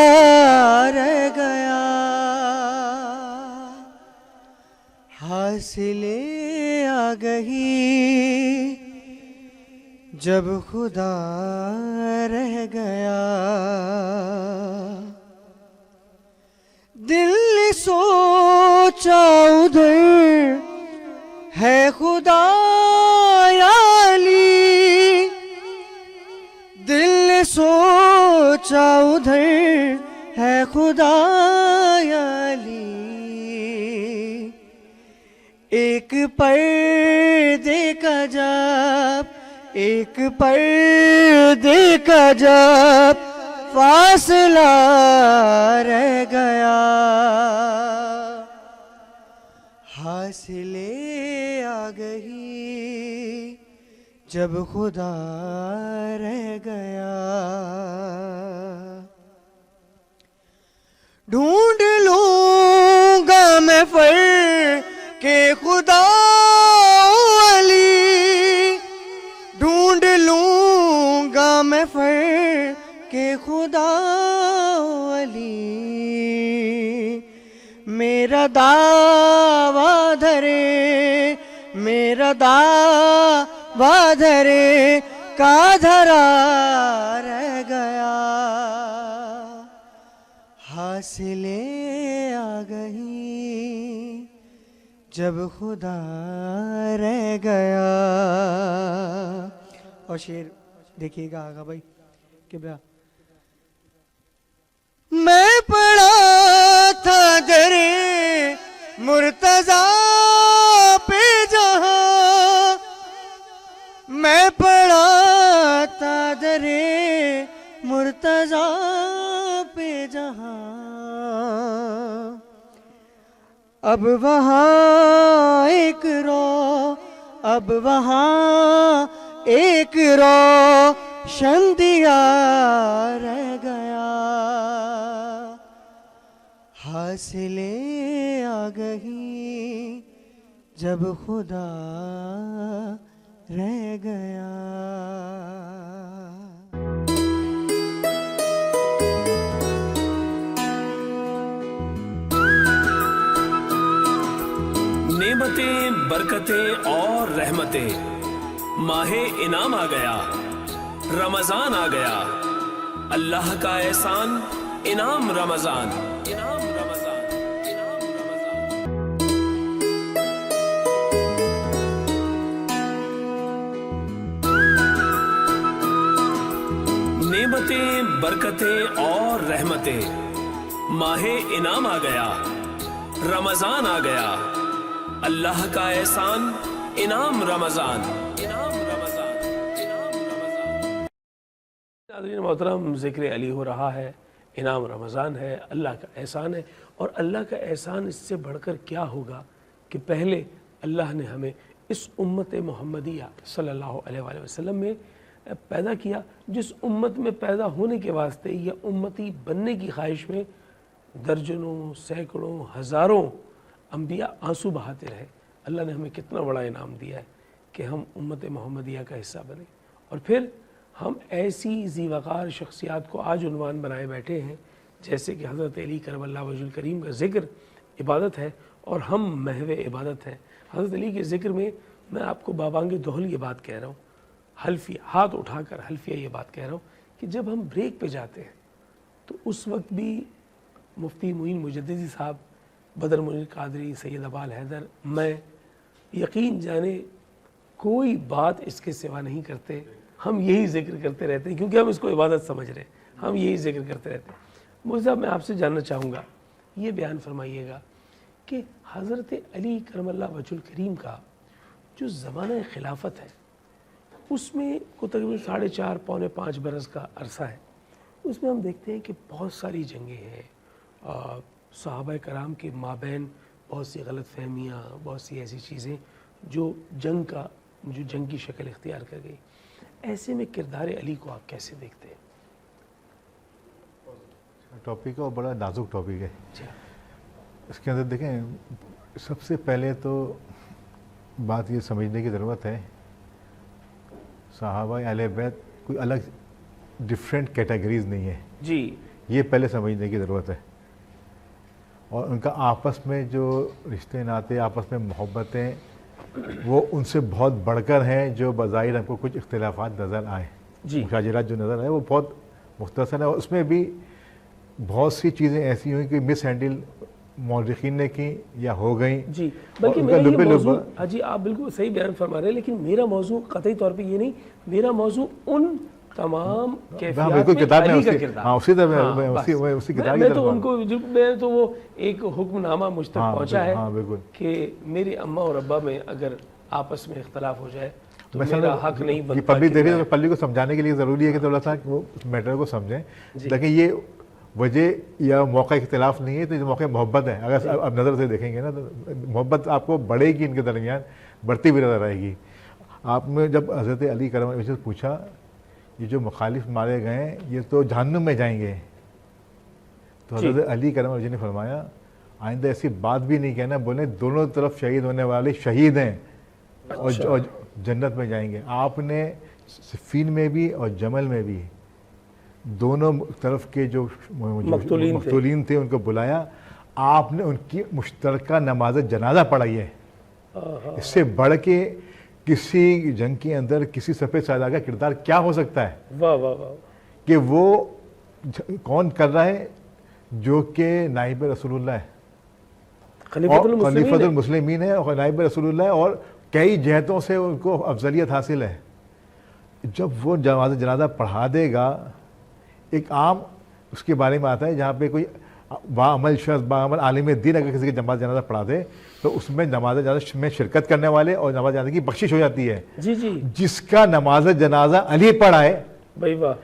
رہ گیا، حاصلیں آ گئی، جب خدا رہ گیا، دل نے سوچا ادھر ہے خدا یا علی، دل نے سوچا ادھر ہے خدا یا علی، ایک پردے کا جب، ایک پردے کا جب فاصلہ رہ گیا، حاصلیں آ گئی، جب خدا رہ گیا، ڈھونڈ لوں گا میں فرق خدا علی، ڈھونڈ لوں گا میں فرق خدا علی، میرا دعویٰ دھرے، میرا دعویٰ دھرے کا دھرا رہ گیا، حاصلیں آ گئی، جب خدا رہ گیا۔ اور شعر دیکھیے گا آگا بھائی کہ بیا، میں پڑھا تھا درے مرتضیٰ پہ جہاں، میں پڑھا تھا درے مرتضیٰ پہ جہاں، اب وہاں ایک رو، اب وہاں ایک روشن دیا رہ گیا، حاصلیں آ گئی، جب خدا رہ گیا۔ نعمتیں، برکتیں اور رحمتیں، ماہ انعام آ گیا، رمضان آ گیا، اللہ کا احسان انعام رمضان، انعام رمضان، انعام رمضان۔ نعمتیں، برکتیں اور رحمتیں، ماہ انعام آ گیا، رمضان آ گیا، اللہ کا احسان انعام رمضان، انعام رمضان، انعام رمضان۔ ناظرین محترم، ذکر علی ہو رہا ہے، انعام رمضان ہے، اللہ کا احسان ہے، اور اللہ کا احسان اس سے بڑھ کر کیا ہوگا کہ پہلے اللہ نے ہمیں اس امت محمدیہ صلی اللہ علیہ وآلہ وسلم میں پیدا کیا، جس امت میں پیدا ہونے کے واسطے یا امتی بننے کی خواہش میں درجنوں، سینکڑوں، ہزاروں انبیاء آنسو بہاتے رہے۔ اللہ نے ہمیں کتنا بڑا انعام دیا ہے کہ ہم امت محمدیہ کا حصہ بنے، اور پھر ہم ایسی ذی وقار شخصیات کو آج عنوان بنائے بیٹھے ہیں جیسے کہ حضرت علی کرم اللہ وجہ الکریم کا ذکر عبادت ہے اور ہم محو عبادت ہیں۔ حضرت علی کے ذکر میں میں آپ کو بابانگ دہل یہ بات کہہ رہا ہوں، حلفیہ ہاتھ اٹھا کر حلفیہ یہ بات کہہ رہا ہوں کہ جب ہم بریک پہ جاتے ہیں تو اس وقت بھی مفتی معین مجددی صاحب، بدر منیر قادری، سید ابال حیدر، میں یقین جانے کوئی بات اس کے سوا نہیں کرتے، ہم یہی ذکر کرتے رہتے ہیں کیونکہ ہم اس کو عبادت سمجھ رہے ہیں، ہم یہی ذکر کرتے رہتے ہیں۔ مفتی صاحب، میں آپ سے جاننا چاہوں گا، یہ بیان فرمائیے گا کہ حضرت علی کرم اللہ وجہ الکریم کا جو زمانہ خلافت ہے اس میں کو تقریباً 4.5 پونے 5 برس کا عرصہ ہے، اس میں ہم دیکھتے ہیں کہ بہت ساری جنگیں ہیں، صحابہ کرام کے مابین بہت سی غلط فہمیاں، بہت سی ایسی چیزیں جو جنگ کی شکل اختیار کر گئی۔ ایسے میں کردار علی کو آپ کیسے دیکھتے ہیں؟ ٹاپک اور بڑا نازک ٹاپک ہے۔ جی اس کے اندر دیکھیں، سب سے پہلے تو بات یہ سمجھنے کی ضرورت ہے، صحابہ اہل بیت کوئی الگ ڈفرینٹ کیٹیگریز نہیں ہے، جی، یہ پہلے سمجھنے کی ضرورت ہے۔ اور ان کا آپس میں جو رشتے ناتے، آپس میں محبتیں، وہ ان سے بہت بڑھ کر ہیں جو بظاہر ہم کو کچھ اختلافات نظر آئے، جی، مشاجرات جو نظر آئے وہ بہت مختصر ہے، اور اس میں بھی بہت سی چیزیں ایسی ہوئیں کہ مس ہینڈل مورخین نے کی یا ہو گئیں۔ جی، بلکہ میرا یہ موضوع، ہاں جی آپ بالکل صحیح بیان فرما رہے ہیں، لیکن میرا موضوع قطعی طور پہ یہ نہیں، میرا موضوع ان تمام کیفیات میں علی کا کردار، ہاں اسی طرح میں اسی کتاب میں تو ان کو، میں تو وہ ایک حکم نامہ مجھ تک پہنچا ہے بالکل کہ میری اماں اور ابا میں اگر آپس میں اختلاف ہو جائے تو میرا حق نہیں بنتا۔ پبلک دیکھ رہی ہے، پبلک کو سمجھانے کے لیے ضروری ہے کہ تھوڑا سا وہ میٹر کو سمجھیں، لیکن یہ وجہ یا موقع اختلاف نہیں ہے، تو یہ موقع محبت ہے۔ اگر اب نظر سے دیکھیں گے نا تو محبت آپ کو بڑھے گی، ان کے درمیان بڑھتی بھی نظر آئے گی۔ آپ نے جب حضرت علی کرم اللہ سے پوچھا یہ جو مخالف مارے گئے ہیں یہ تو جہنم میں جائیں گے، تو حضرت علی کرم اللہ نے فرمایا آئندہ ایسی بات بھی نہیں کہنا، بولے دونوں طرف شہید ہونے والے شہید ہیں اور جنت میں جائیں گے۔ آپ نے صفین میں بھی اور جمل میں بھی دونوں طرف کے جو مقتولین تھے ان کو بلایا، آپ نے ان کی مشترکہ نماز جنازہ پڑھائی ہے۔ اس سے بڑھ کے کسی جنگ کے اندر کسی سفید سالار کا کردار کیا ہو سکتا ہے؟ واہ واہ واہ، کہ وہ کون کر رہا ہے؟ جو کہ نائب رسول اللہ ہے، خلیفۃ المسلمین ہے اور نائب رسول اللہ ہے، اور کئی جہتوں سے ان کو افضلیت حاصل ہے۔ جب وہ نماز جنازہ پڑھا دے گا، ایک عام اس کے بارے میں آتا ہے جہاں پہ کوئی باعمل شخص، باعمل عالم دین اگر کسی کی نماز جنازہ پڑھا دے تو اس میں نماز جنازہ میں شرکت کرنے والے اور نماز جنازہ کی بخشش ہو جاتی ہے۔ جی جی، جس کا نماز جنازہ علی پڑھائے بھائی واہ،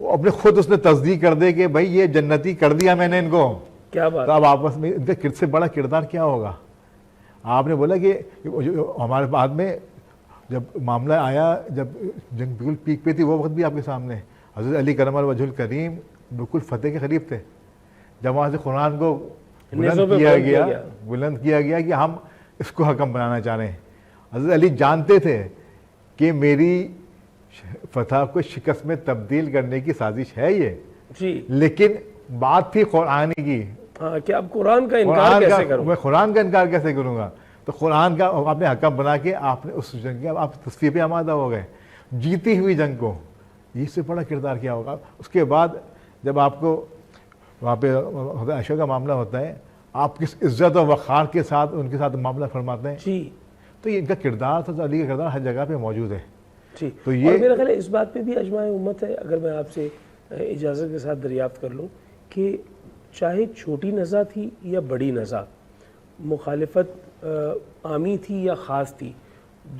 وہ اپنے خود اس نے تصدیق کر دے کہ بھائی یہ جنتی کر دیا میں نے ان کو، کیا بات، تو اب آپس میں ان کا سے بڑا کردار کیا ہوگا؟ آپ نے بولا کہ ہمارے بعد میں جب معاملہ آیا، جب جنگ بالکل پیک پہ تھی، وہ وقت بھی آپ کے سامنے حضرت علی کرم اللہ وجہ الکریم بالکل فتح کے قریب تھے، جب وہاں سے قرآن کو بلند کیا گیا کہ ہم اس کو حکم بنانا چاہ رہے ہیں۔ حضرت علی جانتے تھے کہ میری فتح کو شکست میں تبدیل کرنے کی سازش ہے یہ، جی، لیکن بات تھی قرآن کی، ہاں کہ اب قرآن کا انکار کیسے کروں، میں قرآن کا انکار کیسے کروں گا؟ تو قرآن کا آپ نے حکم بنا کے آپ نے اس جنگ کے آپ تصفیہ پہ آمادہ ہو گئے، جیتی ہوئی جنگ کو، اس سے بڑا کردار کیا ہوگا؟ اس کے بعد جب آپ کو وہاں پہ عائشہ کا معاملہ ہوتا ہے، آپ کس عزت و وقار کے ساتھ ان کے ساتھ معاملہ فرماتے ہیں، جی، تو یہ ان کا کردار تھا، علی کا کردار ہر جگہ پہ موجود ہے۔ جی، تو یہ اور میرا خیال ہے اس بات پہ بھی اجماع امت ہے، اگر میں آپ سے اجازت کے ساتھ دریافت کر لوں کہ چاہے چھوٹی نزا تھی یا بڑی نزا، مخالفت عامی تھی یا خاص تھی،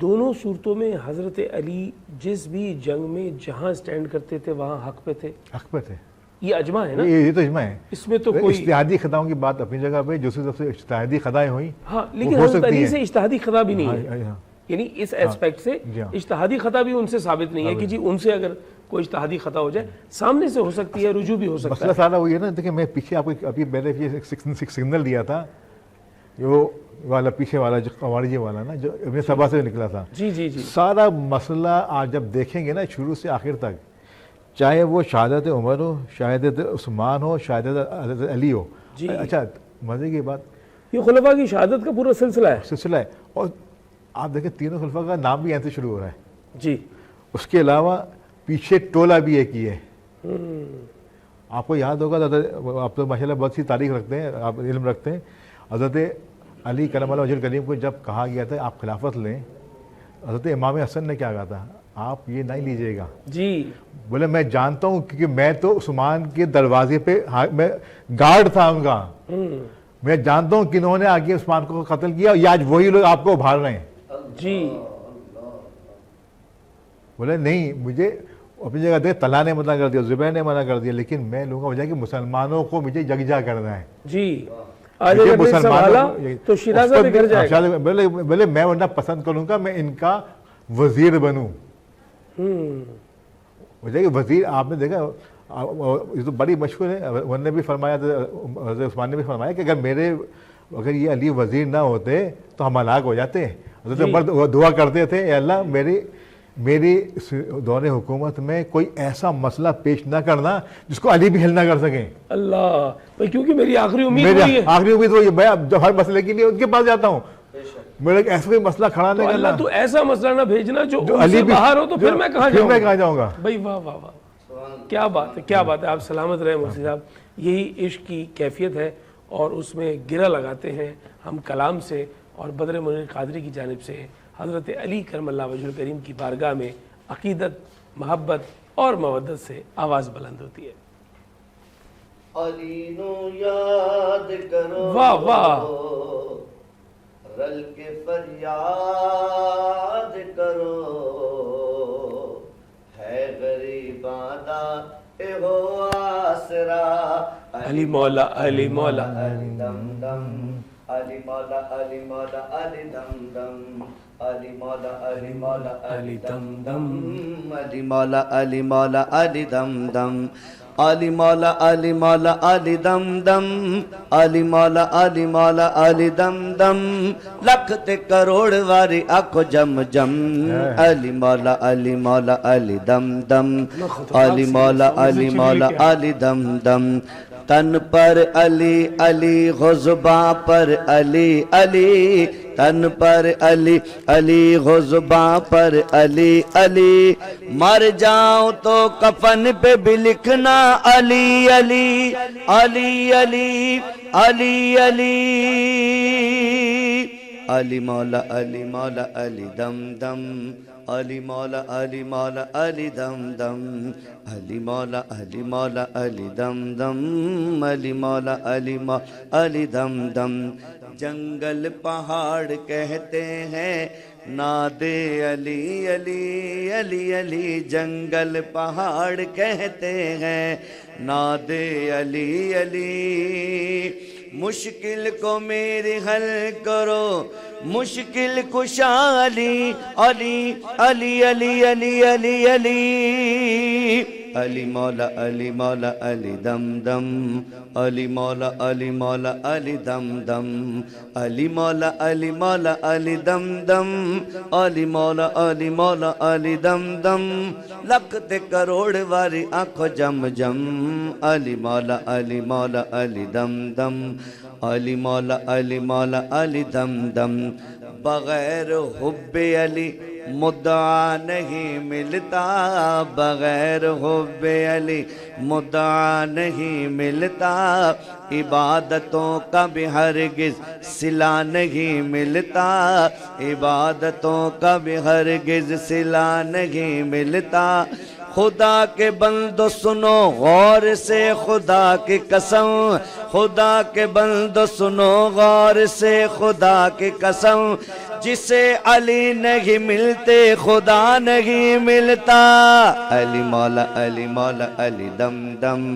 دونوں صورتوں میں حضرت علی جس بھی جنگ میں جہاں سٹینڈ کرتے تھے وہاں حق پہ تھے، حق پہ تھے، یہ اجماع ہے نا، یہ تو اجماع ہے. اس میں تو کوئی اجتہادی خطاؤں کی بات اپنی جگہ پہ، جو سب سے اجتہادی خطائیں ہوئیں ہاں، لیکن حضرت علی سے اجتہادی خطا بھی نہیں ہے، ہاں یعنی اس ایسپیکٹ سے اجتہادی خطا بھی ان سے ثابت نہیں ہے کہ جی ان سے اگر کوئی اجتہادی خطا ہو جائے سامنے سے ہو سکتی ہے، رجوع بھی ہو سکتا ہے. مسئلہ سارا وہی ہے نا. دیکھیں میں پیچھے آپ کو ابھی میں نے سگنل دیا تھا، وہ والا پیچھے والا جو قواریجی والا نا، جو ابن سبا سے نکلا تھا. جی جی جی سارا مسئلہ آج جب دیکھیں گے نا شروع سے آخر تک، چاہے وہ شہادت عمر ہو، شہادت عثمان ہو، شہادت حضرت علی ہو. اچھا مزے کی بات، یہ خلفاء کی شہادت کا پورا سلسلہ ہے. اور آپ دیکھیں تینوں خلفاء کا نام بھی یہاں سے شروع ہو رہا ہے. جی اس کے علاوہ پیچھے ٹولہ بھی ایک ہی ہے. آپ کو یاد ہوگا، آپ تو ماشاء اللہ بہت سی تاریخ رکھتے ہیں، آپ علم رکھتے ہیں. حضرت علی کرم اللہ وجہ الکریم کو جب کہا گیا تھا آپ خلافت لیں، حضرت امام حسن نے کیا کہا تھا؟ آپ یہ نہیں لیجئے گا. جی بولے میں جانتا ہوں کیونکہ میں تو عثمان کے دروازے پہ میں گارڈ تھا ان کا، میں جانتا ہوں کہ انہوں نے آگے عثمان کو قتل کیا، یا آج وہی لوگ آپ کو ابھار رہے ہیں. جی بولے نہیں، مجھے اپنی جگہ دے طلحہ نے منع کر دیا، زبیر نے منع کر دیا، لیکن میں لوں گا وجہ کہ مسلمانوں کو مجھے یکجا کرنا ہے. جی آج اگر نہیں سنبھالا تو شیرازہ میں گر جائے گا. بولے میں ورنہ پسند کروں گا میں ان کا وزیر بنوں. وجہ کہ وزیر آپ نے دیکھا یہ تو بڑی مشہور ہے، انہوں نے بھی فرمایا، حضرت عثمان نے بھی فرمایا کہ اگر یہ علی وزیر نہ ہوتے تو ہم ہلاک ہو جاتے. حضرت عمر دعا کرتے تھے اے اللہ میری دور حکومت میں کوئی ایسا مسئلہ پیش نہ کرنا جس کو علی بھی حل نہ کر سکیں. اللہ بھائی، کیونکہ میری آخری امید وہی ہے. آخری امید وہی ہے. میں اب ہر مسئلے کے لیے ان کے پاس جاتا ہوں، میرا ایسا کوئی مسئلہ کھڑا نہیں کرنا. اللہ تو ایسا مسئلہ نہ بھیجنا جو ان سے باہر ہو، تو پھر میں کہاں جاؤں گا بھائی. واہ واہ واہ، کیا بات ہے، کیا بات ہے. آپ سلامت رہے مرسی صاحب. یہی عشق کی کیفیت ہے، اور اس میں گرہ لگاتے ہیں ہم کلام سے، اور بدر منیر قادری کی جانب سے حضرت علی کرم اللہ وجہ الکریم کی بارگاہ میں عقیدت، محبت اور مودت سے آواز بلند ہوتی ہے. علی نو یاد کرو، واہ واہ، رل کے فریاد کرو، ہے غریباں دا اے ہو آسرا. علی مولا علی مولا علی دم دم، علی مولا علی مولا علی دم دم، علی مولا علی مولا علی دم دم، علی مولا علی مولا علی دم دم، علی مولا علی مولا علی دم دم، علی مولا علی مولا علی دم دم. لکھ تے کروڑ واری آکھو جم جم، علی مولا علی مولا علی دم دم، علی مولا علی مولا علی دم دم. تن پر علی علی ہو زباں پر علی علی، تن پر علی علی ہو زباں پر علی علی. مر جاؤں تو کفن پہ بھی لکھنا علی علی علی علی علی علی. علی مولا علی مولا علی دم دم، علی مولا علی مولا علی دم دم، علی مولا علی مولا علی دم دم، علی مولا علی مولا علی دم دم. جنگل پہاڑ کہتے ہیں ناد علی علی علی علی، جنگل پہاڑ کہتے ہیں ناد علی علی. مشکل کو میری حل کرو، مشکل کشا علی علی علی علی علی علی علی. علی مولا علی مولا علی دم دم، علی مولا علی مولا علی دم دم، علی مولا علی مولا علی دم دم، علی مولا علی مولا علی دم دم. لکھ تے کروڑ واری آنکھو جم جم، علی مولا علی مولا علی دم دم، علی مولا علی مولا علی دم دم. بغیر حب علی مدعا نہیں ملتا، بغیر حب علی مدعا نہیں ملتا. عبادتوں کا بھی ہرگز صلہ نہیں ملتا، عبادتوں کا بھی ہرگز صلہ نہیں ملتا. خدا کے بندو سنو غور سے خدا کی قسم، خدا کے بندو سنو غور سے خدا کی قسم. جسے علی نہیں ملتے خدا نہیں ملتا. علی مولا علی مولا علی دم دم،